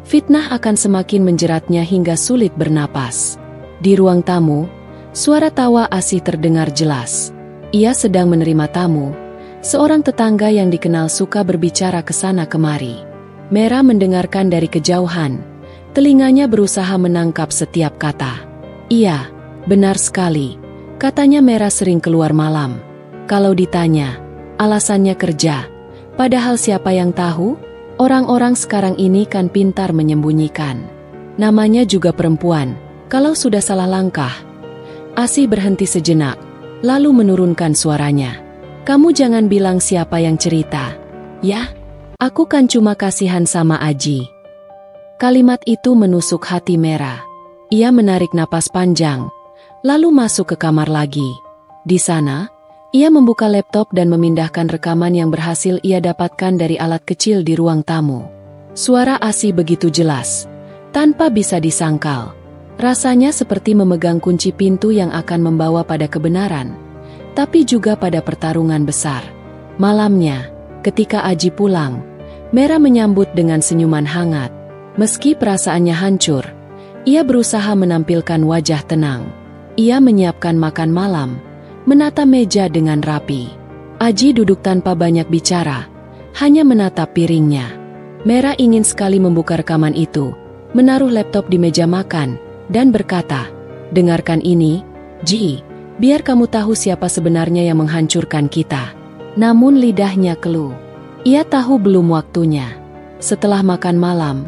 fitnah akan semakin menjeratnya hingga sulit bernapas. Di ruang tamu, suara tawa Asih terdengar jelas. Ia sedang menerima tamu, seorang tetangga yang dikenal suka berbicara ke sana kemari. Merah mendengarkan dari kejauhan, telinganya berusaha menangkap setiap kata. Iya, benar sekali, katanya Merah sering keluar malam. Kalau ditanya, alasannya kerja. Padahal siapa yang tahu? Orang-orang sekarang ini kan pintar menyembunyikan. Namanya juga perempuan, kalau sudah salah langkah. Asih berhenti sejenak, lalu menurunkan suaranya. Kamu jangan bilang siapa yang cerita. Ya, aku kan cuma kasihan sama Aji. Kalimat itu menusuk hati Merah. Ia menarik napas panjang, lalu masuk ke kamar lagi. Di sana, ia membuka laptop dan memindahkan rekaman yang berhasil ia dapatkan dari alat kecil di ruang tamu. Suara Asih begitu jelas, tanpa bisa disangkal. Rasanya seperti memegang kunci pintu yang akan membawa pada kebenaran, tapi juga pada pertarungan besar. Malamnya, ketika Aji pulang, Merah menyambut dengan senyuman hangat. Meski perasaannya hancur, ia berusaha menampilkan wajah tenang. Ia menyiapkan makan malam, menata meja dengan rapi. Aji duduk tanpa banyak bicara, hanya menatap piringnya. Merah ingin sekali membuka rekaman itu, menaruh laptop di meja makan, dan berkata, "Dengarkan ini, Ji, biar kamu tahu siapa sebenarnya yang menghancurkan kita." Namun lidahnya keluh. Ia tahu belum waktunya. Setelah makan malam,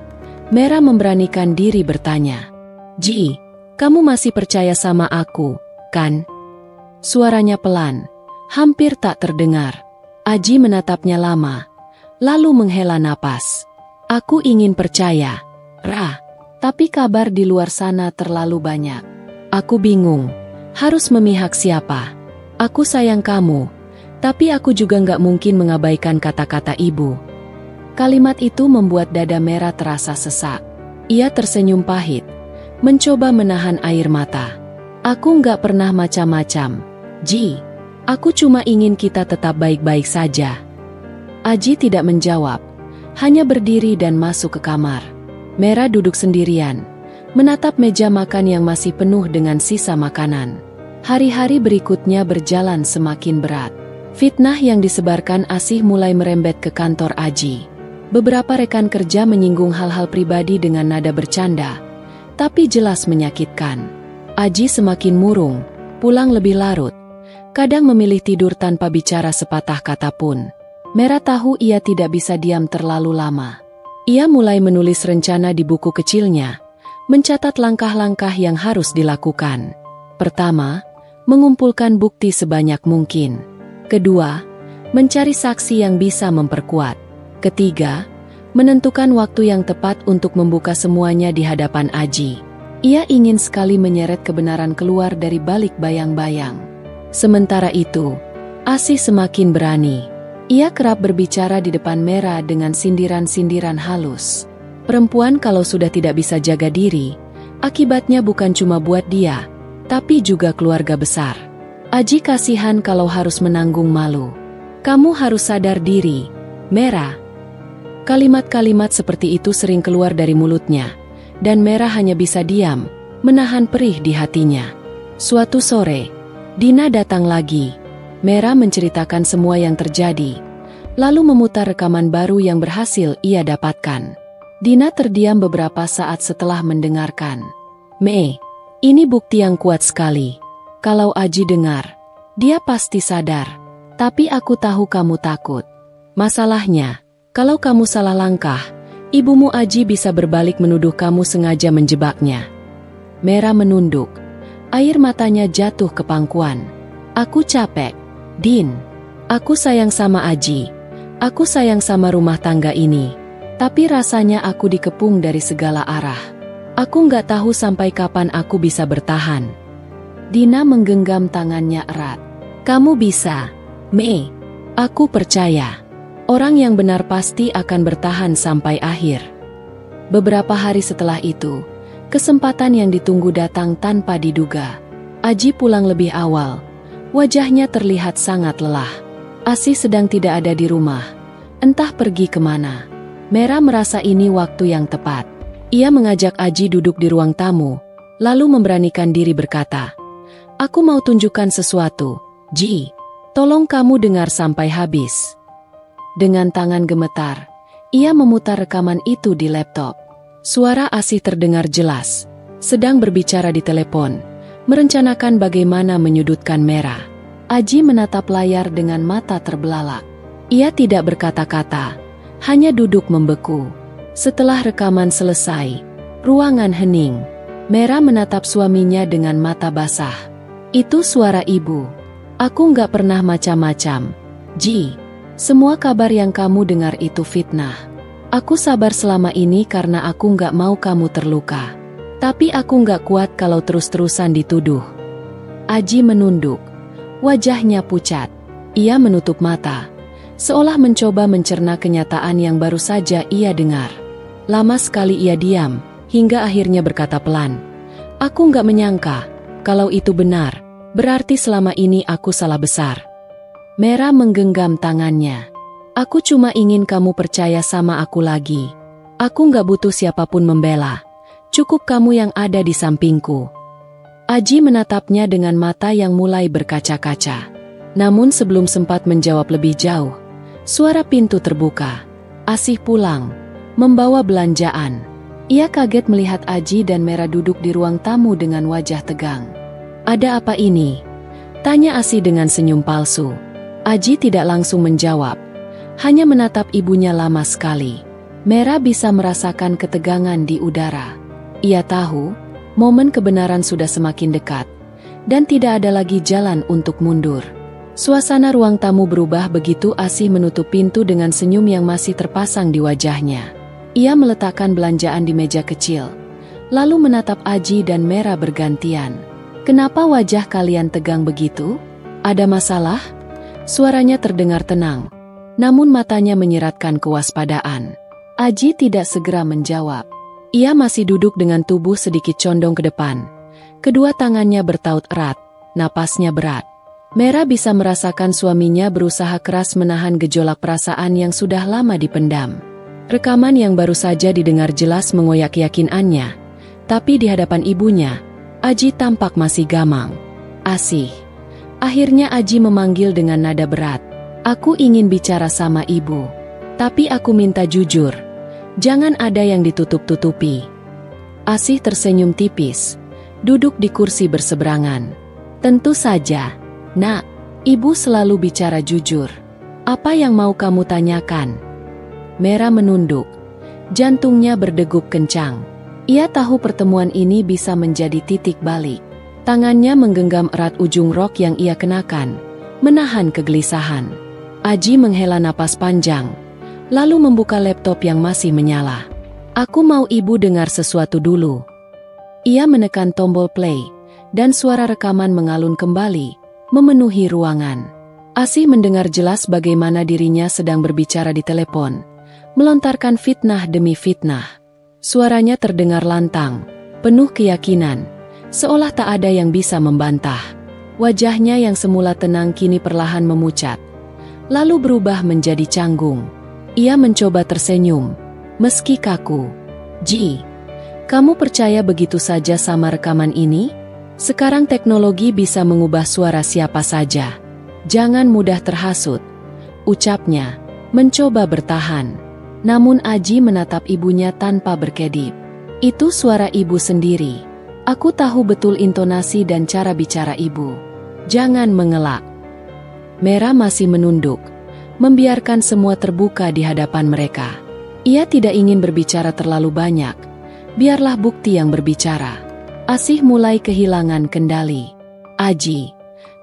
Merah memberanikan diri bertanya, "Ji, kamu masih percaya sama aku, kan?" Suaranya pelan, hampir tak terdengar. Aji menatapnya lama, lalu menghela napas. "Aku ingin percaya, Ra, tapi kabar di luar sana terlalu banyak. Aku bingung, harus memihak siapa. Aku sayang kamu, tapi aku juga nggak mungkin mengabaikan kata-kata ibu." Kalimat itu membuat dada Merah terasa sesak. Ia tersenyum pahit, mencoba menahan air mata. "Aku nggak pernah macam-macam, Ji. Aku cuma ingin kita tetap baik-baik saja." Aji tidak menjawab, hanya berdiri dan masuk ke kamar. Merah duduk sendirian, menatap meja makan yang masih penuh dengan sisa makanan. Hari-hari berikutnya berjalan semakin berat. Fitnah yang disebarkan Asih mulai merembet ke kantor Aji. Beberapa rekan kerja menyinggung hal-hal pribadi dengan nada bercanda, tapi jelas menyakitkan. Aji semakin murung, pulang lebih larut. Kadang memilih tidur tanpa bicara sepatah kata pun. Merah tahu ia tidak bisa diam terlalu lama. Ia mulai menulis rencana di buku kecilnya, mencatat langkah-langkah yang harus dilakukan. Pertama, mengumpulkan bukti sebanyak mungkin. Kedua, mencari saksi yang bisa memperkuat. Ketiga, menentukan waktu yang tepat untuk membuka semuanya di hadapan Aji. Ia ingin sekali menyeret kebenaran keluar dari balik bayang-bayang. Sementara itu, Asih semakin berani. Ia kerap berbicara di depan Merah dengan sindiran-sindiran halus. Perempuan kalau sudah tidak bisa jaga diri, akibatnya bukan cuma buat dia, tapi juga keluarga besar. Aji kasihan kalau harus menanggung malu. "Kamu harus sadar diri, Merah." Kalimat-kalimat seperti itu sering keluar dari mulutnya, dan Merah hanya bisa diam, menahan perih di hatinya. Suatu sore, Dina datang lagi. Mera menceritakan semua yang terjadi, lalu memutar rekaman baru yang berhasil ia dapatkan. Dina terdiam beberapa saat setelah mendengarkan. "Me, ini bukti yang kuat sekali. Kalau Aji dengar, dia pasti sadar. Tapi aku tahu kamu takut. Masalahnya, kalau kamu salah langkah, ibumu Aji bisa berbalik menuduh kamu sengaja menjebaknya." Mera menunduk. Air matanya jatuh ke pangkuan. "Aku capek, Din. Aku sayang sama Aji. Aku sayang sama rumah tangga ini. Tapi rasanya aku dikepung dari segala arah. Aku nggak tahu sampai kapan aku bisa bertahan." Dina menggenggam tangannya erat. "Kamu bisa, Me. Aku percaya. Orang yang benar pasti akan bertahan sampai akhir." Beberapa hari setelah itu, kesempatan yang ditunggu datang tanpa diduga. Aji pulang lebih awal. Wajahnya terlihat sangat lelah. Asih sedang tidak ada di rumah. Entah pergi kemana. Mera merasa ini waktu yang tepat. Ia mengajak Aji duduk di ruang tamu, lalu memberanikan diri berkata, "Aku mau tunjukkan sesuatu, Ji. Tolong kamu dengar sampai habis." Dengan tangan gemetar, ia memutar rekaman itu di laptop. Suara Asih terdengar jelas, sedang berbicara di telepon, merencanakan bagaimana menyudutkan Mera. Aji menatap layar dengan mata terbelalak. Ia tidak berkata-kata, hanya duduk membeku. Setelah rekaman selesai, ruangan hening. Mera menatap suaminya dengan mata basah. "Itu suara ibu. Aku nggak pernah macam-macam. Ji, semua kabar yang kamu dengar itu fitnah. Aku sabar selama ini karena aku nggak mau kamu terluka. Tapi aku nggak kuat kalau terus-terusan dituduh." Aji menunduk. Wajahnya pucat. Ia menutup mata, seolah mencoba mencerna kenyataan yang baru saja ia dengar. Lama sekali ia diam, hingga akhirnya berkata pelan, "Aku nggak menyangka, kalau itu benar, berarti selama ini aku salah besar." Mera menggenggam tangannya. "Aku cuma ingin kamu percaya sama aku lagi. Aku nggak butuh siapapun membela. Cukup kamu yang ada di sampingku." Aji menatapnya dengan mata yang mulai berkaca-kaca. Namun sebelum sempat menjawab lebih jauh, suara pintu terbuka. Asih pulang, membawa belanjaan. Ia kaget melihat Aji dan Mera duduk di ruang tamu dengan wajah tegang. "Ada apa ini?" tanya Asih dengan senyum palsu. Aji tidak langsung menjawab, hanya menatap ibunya lama sekali. Mera bisa merasakan ketegangan di udara. Ia tahu, momen kebenaran sudah semakin dekat, dan tidak ada lagi jalan untuk mundur. Suasana ruang tamu berubah begitu Asih menutup pintu dengan senyum yang masih terpasang di wajahnya. Ia meletakkan belanjaan di meja kecil, lalu menatap Aji dan Mera bergantian. "Kenapa wajah kalian tegang begitu? Ada masalah?" Suaranya terdengar tenang, namun matanya menyiratkan kewaspadaan. Aji tidak segera menjawab. Ia masih duduk dengan tubuh sedikit condong ke depan. Kedua tangannya bertaut erat, napasnya berat. Mera bisa merasakan suaminya berusaha keras menahan gejolak perasaan yang sudah lama dipendam. Rekaman yang baru saja didengar jelas mengoyak keyakinannya, tapi di hadapan ibunya, Aji tampak masih gamang. "Asih." Akhirnya Aji memanggil dengan nada berat. "Aku ingin bicara sama ibu. Tapi aku minta jujur. Jangan ada yang ditutup-tutupi." Asih tersenyum tipis, duduk di kursi berseberangan. "Tentu saja, Nak. Ibu selalu bicara jujur. Apa yang mau kamu tanyakan?" Mera menunduk. Jantungnya berdegup kencang. Ia tahu pertemuan ini bisa menjadi titik balik. Tangannya menggenggam erat ujung rok yang ia kenakan, menahan kegelisahan. Aji menghela napas panjang, lalu membuka laptop yang masih menyala. "Aku mau ibu dengar sesuatu dulu." Ia menekan tombol play, dan suara rekaman mengalun kembali, memenuhi ruangan. Asih mendengar jelas bagaimana dirinya sedang berbicara di telepon, melontarkan fitnah demi fitnah. Suaranya terdengar lantang, penuh keyakinan, seolah tak ada yang bisa membantah. Wajahnya yang semula tenang kini perlahan memucat, lalu berubah menjadi canggung. Ia mencoba tersenyum, meski kaku. "Ji, Kamu percaya begitu saja sama rekaman ini? Sekarang teknologi bisa mengubah suara siapa saja. Jangan mudah terhasut, ucapnya, mencoba bertahan. Namun Aji menatap ibunya tanpa berkedip. Itu suara ibu sendiri. Aku tahu betul intonasi dan cara bicara ibu. Jangan mengelak. Mera masih menunduk, membiarkan semua terbuka di hadapan mereka. Ia tidak ingin berbicara terlalu banyak. Biarlah bukti yang berbicara. Asih mulai kehilangan kendali. Aji,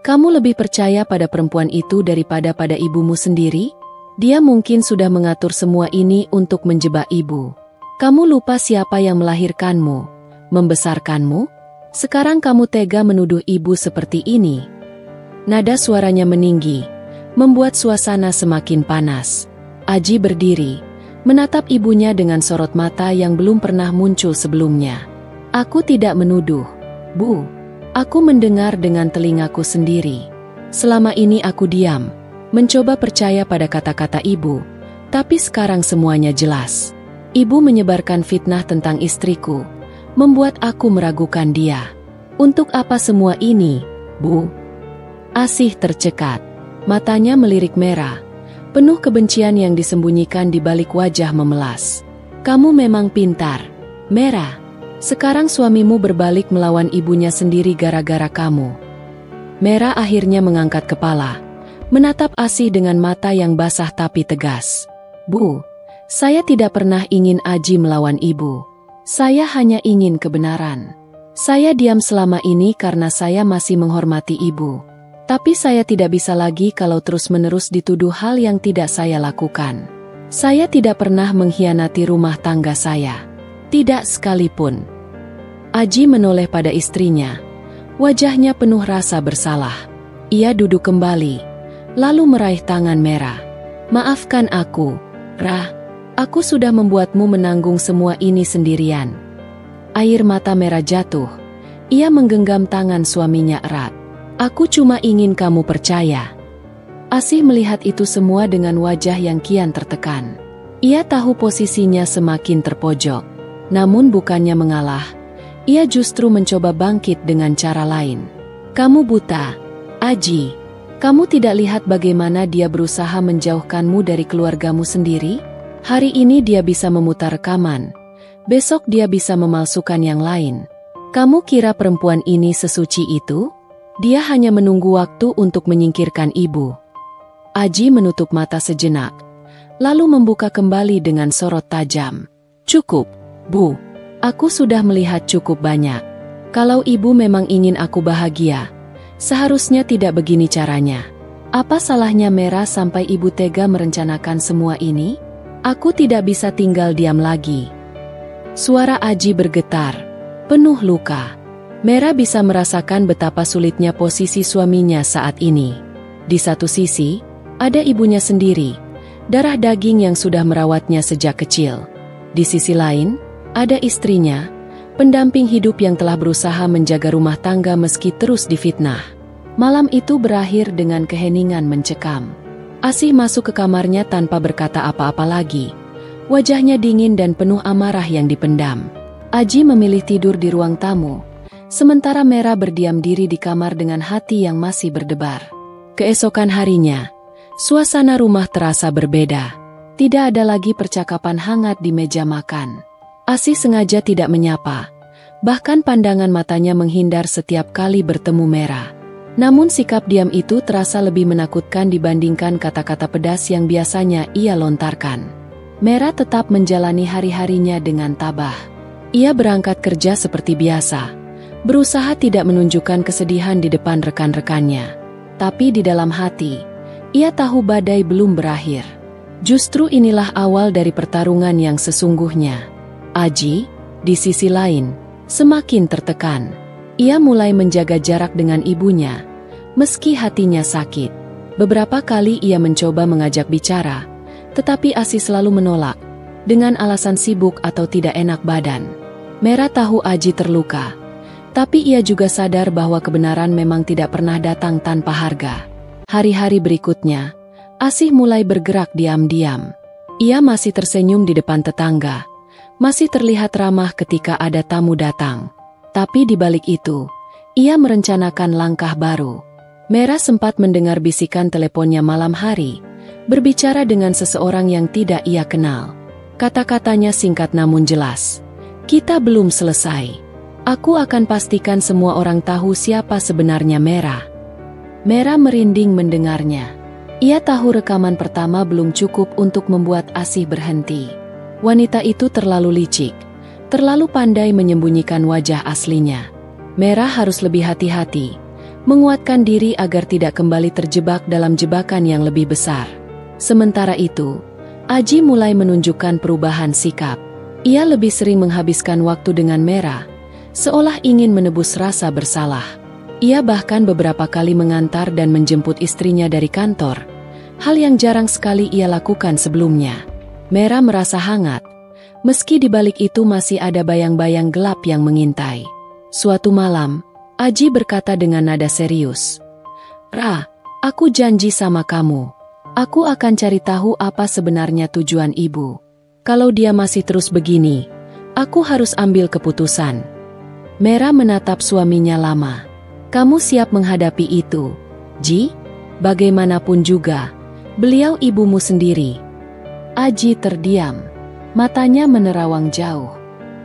kamu lebih percaya pada perempuan itu daripada pada ibumu sendiri? Dia mungkin sudah mengatur semua ini untuk menjebak ibu. Kamu lupa siapa yang melahirkanmu, membesarkanmu? Sekarang kamu tega menuduh ibu seperti ini. Nada suaranya meninggi, membuat suasana semakin panas. Aji berdiri, menatap ibunya dengan sorot mata yang belum pernah muncul sebelumnya. Aku tidak menuduh, Bu. Aku mendengar dengan telingaku sendiri. Selama ini aku diam, mencoba percaya pada kata-kata ibu, tapi sekarang semuanya jelas. Ibu menyebarkan fitnah tentang istriku, membuat aku meragukan dia. Untuk apa semua ini, Bu? Asih tercekat, matanya melirik merah, penuh kebencian yang disembunyikan di balik wajah memelas. Kamu memang pintar, Merah. Sekarang suamimu berbalik melawan ibunya sendiri gara-gara kamu. Merah akhirnya mengangkat kepala, menatap Asih dengan mata yang basah tapi tegas. Bu, saya tidak pernah ingin Aji melawan ibu. Saya hanya ingin kebenaran. Saya diam selama ini karena saya masih menghormati ibu. Tapi saya tidak bisa lagi kalau terus-menerus dituduh hal yang tidak saya lakukan. Saya tidak pernah mengkhianati rumah tangga saya. Tidak sekalipun. Aji menoleh pada istrinya. Wajahnya penuh rasa bersalah. Ia duduk kembali, lalu meraih tangan Merah. Maafkan aku, Rah. Aku sudah membuatmu menanggung semua ini sendirian. Air mata Merah jatuh. Ia menggenggam tangan suaminya erat. Aku cuma ingin kamu percaya. Asih melihat itu semua dengan wajah yang kian tertekan. Ia tahu posisinya semakin terpojok. Namun bukannya mengalah, ia justru mencoba bangkit dengan cara lain. Kamu buta, Aji. Kamu tidak lihat bagaimana dia berusaha menjauhkanmu dari keluargamu sendiri? Hari ini dia bisa memutar rekaman. Besok dia bisa memalsukan yang lain. Kamu kira perempuan ini sesuci itu? Dia hanya menunggu waktu untuk menyingkirkan ibu. Aji menutup mata sejenak, lalu membuka kembali dengan sorot tajam. Cukup, Bu. Aku sudah melihat cukup banyak. Kalau ibu memang ingin aku bahagia, seharusnya tidak begini caranya. Apa salahnya Merah sampai ibu tega merencanakan semua ini? Aku tidak bisa tinggal diam lagi. Suara Aji bergetar, penuh luka. Merah bisa merasakan betapa sulitnya posisi suaminya saat ini. Di satu sisi, ada ibunya sendiri, darah daging yang sudah merawatnya sejak kecil. Di sisi lain, ada istrinya, pendamping hidup yang telah berusaha menjaga rumah tangga meski terus difitnah. Malam itu berakhir dengan keheningan mencekam. Asih masuk ke kamarnya tanpa berkata apa-apa lagi. Wajahnya dingin dan penuh amarah yang dipendam. Aji memilih tidur di ruang tamu. Sementara Merah berdiam diri di kamar dengan hati yang masih berdebar. Keesokan harinya, suasana rumah terasa berbeda. Tidak ada lagi percakapan hangat di meja makan. Asih sengaja tidak menyapa. Bahkan pandangan matanya menghindar setiap kali bertemu Merah. Namun sikap diam itu terasa lebih menakutkan dibandingkan kata-kata pedas yang biasanya ia lontarkan. Merah tetap menjalani hari-harinya dengan tabah. Ia berangkat kerja seperti biasa, berusaha tidak menunjukkan kesedihan di depan rekan-rekannya. Tapi di dalam hati, ia tahu badai belum berakhir. Justru inilah awal dari pertarungan yang sesungguhnya. Aji, di sisi lain, semakin tertekan. Ia mulai menjaga jarak dengan ibunya, meski hatinya sakit. Beberapa kali ia mencoba mengajak bicara, tetapi Asih selalu menolak, dengan alasan sibuk atau tidak enak badan. Merah tahu Aji terluka, tapi ia juga sadar bahwa kebenaran memang tidak pernah datang tanpa harga. Hari-hari berikutnya, Asih mulai bergerak diam-diam. Ia masih tersenyum di depan tetangga, Masih terlihat ramah ketika ada tamu datang. Tapi di balik itu, ia merencanakan langkah baru. Merah sempat mendengar bisikan teleponnya malam hari, berbicara dengan seseorang yang tidak ia kenal. Kata-katanya singkat namun jelas. Kita belum selesai. Aku akan pastikan semua orang tahu siapa sebenarnya Merah. Merah merinding mendengarnya. Ia tahu rekaman pertama belum cukup untuk membuat Asih berhenti. Wanita itu terlalu licik, terlalu pandai menyembunyikan wajah aslinya. Merah harus lebih hati-hati, menguatkan diri agar tidak kembali terjebak dalam jebakan yang lebih besar. Sementara itu, Aji mulai menunjukkan perubahan sikap. Ia lebih sering menghabiskan waktu dengan Merah, seolah ingin menebus rasa bersalah. Ia bahkan beberapa kali mengantar dan menjemput istrinya dari kantor, hal yang jarang sekali ia lakukan sebelumnya. Merah merasa hangat, meski di balik itu masih ada bayang-bayang gelap yang mengintai. Suatu malam, Aji berkata dengan nada serius, "Ra, aku janji sama kamu. Aku akan cari tahu apa sebenarnya tujuan ibu. Kalau dia masih terus begini, aku harus ambil keputusan." Merah menatap suaminya lama. "Kamu siap menghadapi itu, Ji? Bagaimanapun juga, beliau ibumu sendiri." Aji terdiam. Matanya menerawang jauh.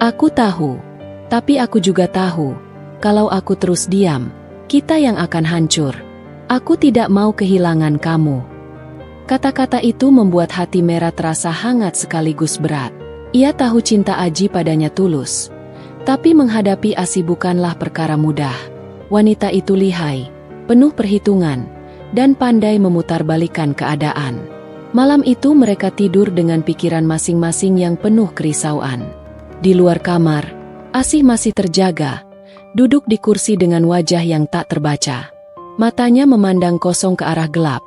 "Aku tahu, tapi aku juga tahu, kalau aku terus diam, kita yang akan hancur. Aku tidak mau kehilangan kamu." Kata-kata itu membuat hati Merah terasa hangat sekaligus berat. Ia tahu cinta Aji padanya tulus. Tapi menghadapi Asih bukanlah perkara mudah. Wanita itu lihai, penuh perhitungan, dan pandai memutarbalikkan keadaan. Malam itu mereka tidur dengan pikiran masing-masing yang penuh kerisauan. Di luar kamar, Asih masih terjaga, duduk di kursi dengan wajah yang tak terbaca. Matanya memandang kosong ke arah gelap.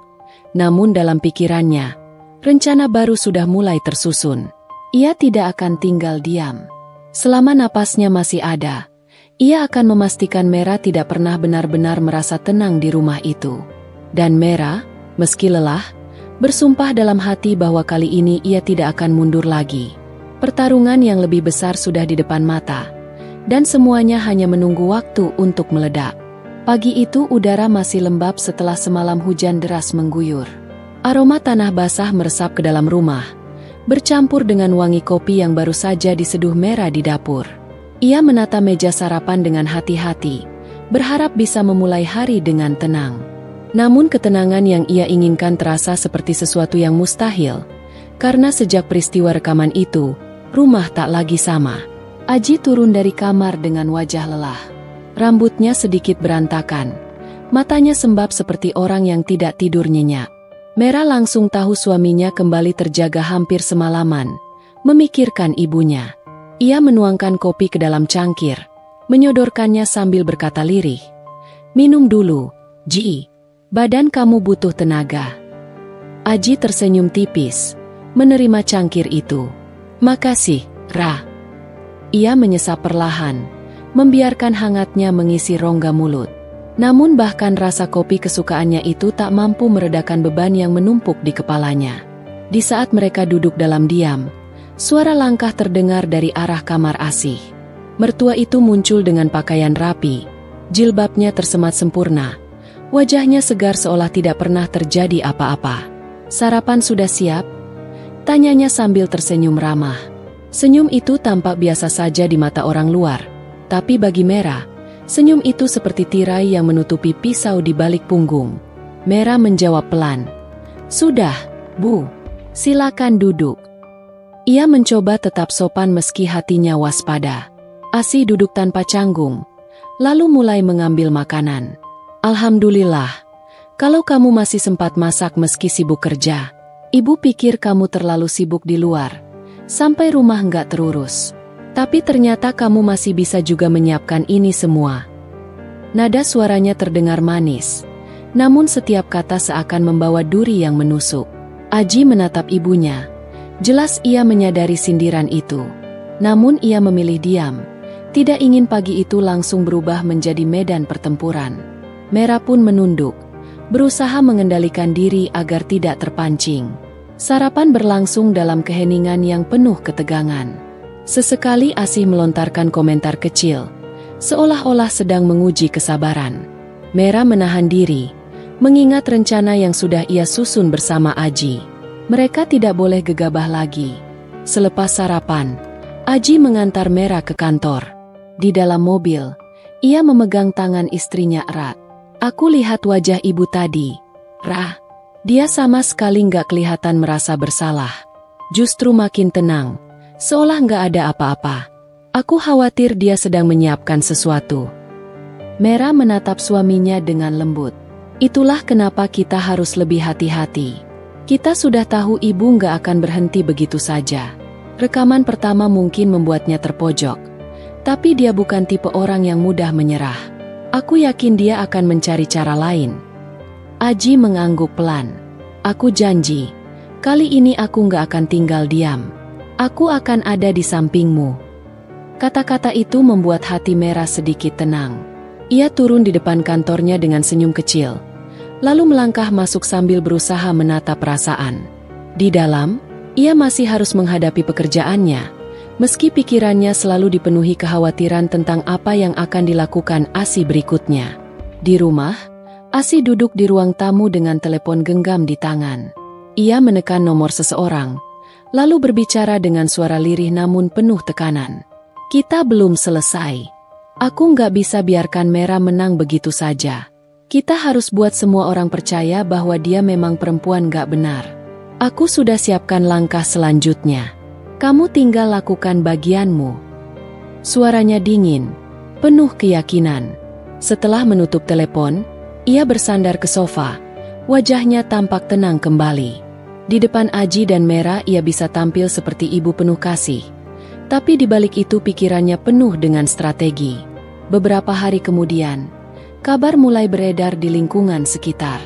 Namun dalam pikirannya, rencana baru sudah mulai tersusun. Ia tidak akan tinggal diam. Selama napasnya masih ada, ia akan memastikan Merah tidak pernah benar-benar merasa tenang di rumah itu. Dan Merah, meski lelah, bersumpah dalam hati bahwa kali ini ia tidak akan mundur lagi. Pertarungan yang lebih besar sudah di depan mata, dan semuanya hanya menunggu waktu untuk meledak. Pagi itu udara masih lembab setelah semalam hujan deras mengguyur. Aroma tanah basah meresap ke dalam rumah, bercampur dengan wangi kopi yang baru saja diseduh Merah di dapur. Ia menata meja sarapan dengan hati-hati, berharap bisa memulai hari dengan tenang. Namun ketenangan yang ia inginkan terasa seperti sesuatu yang mustahil, karena sejak peristiwa rekaman itu, rumah tak lagi sama. Aji turun dari kamar dengan wajah lelah. Rambutnya sedikit berantakan, matanya sembab seperti orang yang tidak tidur nyenyak. Merah langsung tahu suaminya kembali terjaga hampir semalaman, memikirkan ibunya. Ia menuangkan kopi ke dalam cangkir, menyodorkannya sambil berkata lirih, "Minum dulu, Ji. Badan kamu butuh tenaga." Aji tersenyum tipis, menerima cangkir itu. "Makasih, Ra." Ia menyesap perlahan, membiarkan hangatnya mengisi rongga mulut. Namun bahkan rasa kopi kesukaannya itu tak mampu meredakan beban yang menumpuk di kepalanya. Di saat mereka duduk dalam diam, suara langkah terdengar dari arah kamar Asih. Mertua itu muncul dengan pakaian rapi, jilbabnya tersemat sempurna, wajahnya segar seolah tidak pernah terjadi apa-apa. "Sarapan sudah siap?" tanyanya sambil tersenyum ramah. Senyum itu tampak biasa saja di mata orang luar. Tapi bagi Merah, senyum itu seperti tirai yang menutupi pisau di balik punggung. Merah menjawab pelan, "Sudah, Bu. Silakan duduk." Ia mencoba tetap sopan meski hatinya waspada. Asih duduk tanpa canggung, lalu mulai mengambil makanan. "Alhamdulillah, kalau kamu masih sempat masak meski sibuk kerja. Ibu pikir kamu terlalu sibuk di luar, sampai rumah nggak terurus. Tapi ternyata kamu masih bisa juga menyiapkan ini semua." Nada suaranya terdengar manis, namun setiap kata seakan membawa duri yang menusuk. Aji menatap ibunya. Jelas ia menyadari sindiran itu. Namun ia memilih diam, tidak ingin pagi itu langsung berubah menjadi medan pertempuran. Merah pun menunduk, berusaha mengendalikan diri agar tidak terpancing. Sarapan berlangsung dalam keheningan yang penuh ketegangan. Sesekali Asih melontarkan komentar kecil, seolah-olah sedang menguji kesabaran. Mera menahan diri, mengingat rencana yang sudah ia susun bersama Aji. Mereka tidak boleh gegabah lagi. Selepas sarapan, Aji mengantar Mera ke kantor. Di dalam mobil, ia memegang tangan istrinya erat. Aku lihat wajah ibu tadi. Rah, dia sama sekali nggak kelihatan merasa bersalah. Justru makin tenang, seolah nggak ada apa-apa. Aku khawatir dia sedang menyiapkan sesuatu. Mera menatap suaminya dengan lembut. Itulah kenapa kita harus lebih hati-hati. Kita sudah tahu ibu nggak akan berhenti begitu saja. Rekaman pertama mungkin membuatnya terpojok. Tapi dia bukan tipe orang yang mudah menyerah. Aku yakin dia akan mencari cara lain. Aji mengangguk pelan. Aku janji, kali ini aku nggak akan tinggal diam. Aku akan ada di sampingmu. Kata-kata itu membuat hati Mera sedikit tenang. Ia turun di depan kantornya dengan senyum kecil, lalu melangkah masuk sambil berusaha menatap perasaan. Di dalam, ia masih harus menghadapi pekerjaannya, meski pikirannya selalu dipenuhi kekhawatiran tentang apa yang akan dilakukan Asih berikutnya. Di rumah, Asih duduk di ruang tamu dengan telepon genggam di tangan. Ia menekan nomor seseorang, lalu berbicara dengan suara lirih namun penuh tekanan. Kita belum selesai. Aku nggak bisa biarkan Mera menang begitu saja. Kita harus buat semua orang percaya bahwa dia memang perempuan nggak benar. Aku sudah siapkan langkah selanjutnya. Kamu tinggal lakukan bagianmu. Suaranya dingin, penuh keyakinan. Setelah menutup telepon, ia bersandar ke sofa. Wajahnya tampak tenang kembali. Di depan Aji dan Mera ia bisa tampil seperti ibu penuh kasih. Tapi di balik itu pikirannya penuh dengan strategi. Beberapa hari kemudian, kabar mulai beredar di lingkungan sekitar.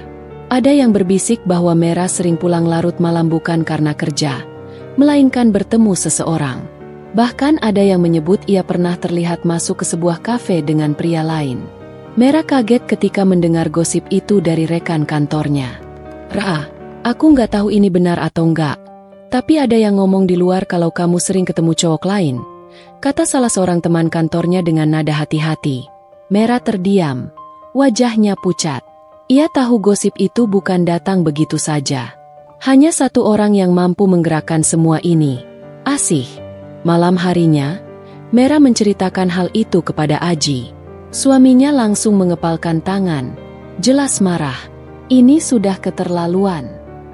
Ada yang berbisik bahwa Mera sering pulang larut malam bukan karena kerja, melainkan bertemu seseorang. Bahkan ada yang menyebut ia pernah terlihat masuk ke sebuah kafe dengan pria lain. Mera kaget ketika mendengar gosip itu dari rekan kantornya. Ra, aku nggak tahu ini benar atau enggak, tapi ada yang ngomong di luar kalau kamu sering ketemu cowok lain, kata salah seorang teman kantornya dengan nada hati-hati. Mera terdiam, wajahnya pucat. Ia tahu gosip itu bukan datang begitu saja. Hanya satu orang yang mampu menggerakkan semua ini, Asih. Malam harinya, Mera menceritakan hal itu kepada Aji. Suaminya langsung mengepalkan tangan, jelas marah. Ini sudah keterlaluan.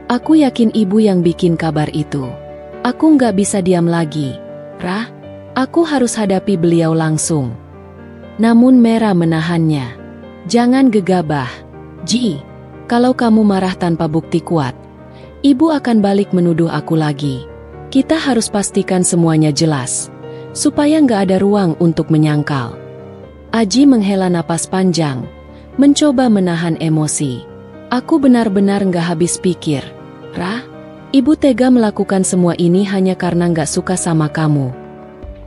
Aku yakin ibu yang bikin kabar itu. Aku nggak bisa diam lagi. Rah, aku harus hadapi beliau langsung. Namun Mera menahannya. Jangan gegabah, Ji. Kalau kamu marah tanpa bukti kuat, ibu akan balik menuduh aku lagi. Kita harus pastikan semuanya jelas, supaya nggak ada ruang untuk menyangkal. Aji menghela napas panjang, mencoba menahan emosi. Aku benar-benar nggak habis pikir. Rah, ibu tega melakukan semua ini hanya karena nggak suka sama kamu.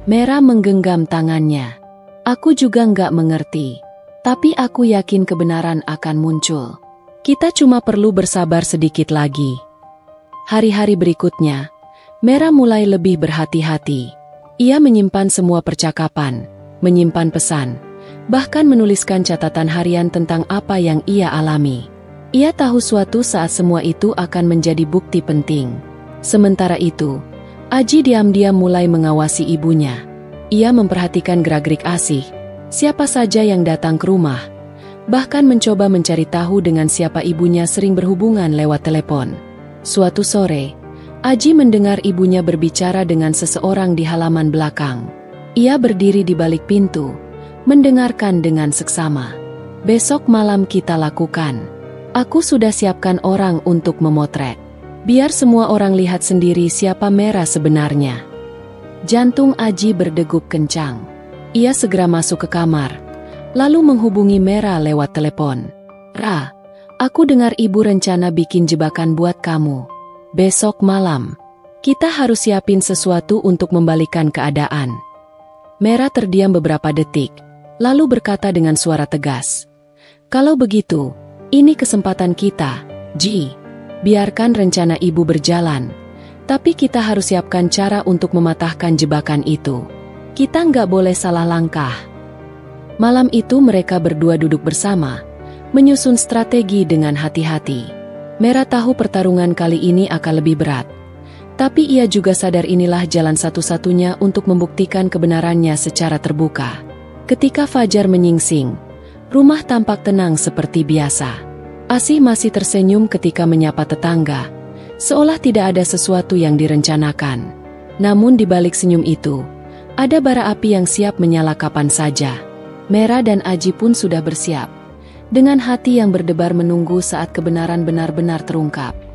Mera menggenggam tangannya. Aku juga nggak mengerti. Tapi aku yakin kebenaran akan muncul. Kita cuma perlu bersabar sedikit lagi. Hari-hari berikutnya, Mera mulai lebih berhati-hati. Ia menyimpan semua percakapan, menyimpan pesan, bahkan menuliskan catatan harian tentang apa yang ia alami. Ia tahu suatu saat semua itu akan menjadi bukti penting. Sementara itu, Aji diam-diam mulai mengawasi ibunya. Ia memperhatikan gerak-gerik Asih, siapa saja yang datang ke rumah, bahkan mencoba mencari tahu dengan siapa ibunya sering berhubungan lewat telepon. Suatu sore, Aji mendengar ibunya berbicara dengan seseorang di halaman belakang. Ia berdiri di balik pintu, mendengarkan dengan seksama. Besok malam kita lakukan. Aku sudah siapkan orang untuk memotret. Biar semua orang lihat sendiri siapa Mera sebenarnya. Jantung Aji berdegup kencang. Ia segera masuk ke kamar, lalu menghubungi Mera lewat telepon. Ra, aku dengar ibu rencana bikin jebakan buat kamu. Besok malam, kita harus siapin sesuatu untuk membalikan keadaan. Mera terdiam beberapa detik, lalu berkata dengan suara tegas. Kalau begitu, ini kesempatan kita, Ji. Biarkan rencana ibu berjalan. Tapi kita harus siapkan cara untuk mematahkan jebakan itu. Kita nggak boleh salah langkah. Malam itu mereka berdua duduk bersama, menyusun strategi dengan hati-hati. Merah tahu pertarungan kali ini akan lebih berat. Tapi ia juga sadar inilah jalan satu-satunya untuk membuktikan kebenarannya secara terbuka. Ketika fajar menyingsing, rumah tampak tenang seperti biasa. Asih masih tersenyum ketika menyapa tetangga, seolah tidak ada sesuatu yang direncanakan. Namun di balik senyum itu, ada bara api yang siap menyala kapan saja. Merah dan Aji pun sudah bersiap, dengan hati yang berdebar menunggu saat kebenaran benar-benar terungkap.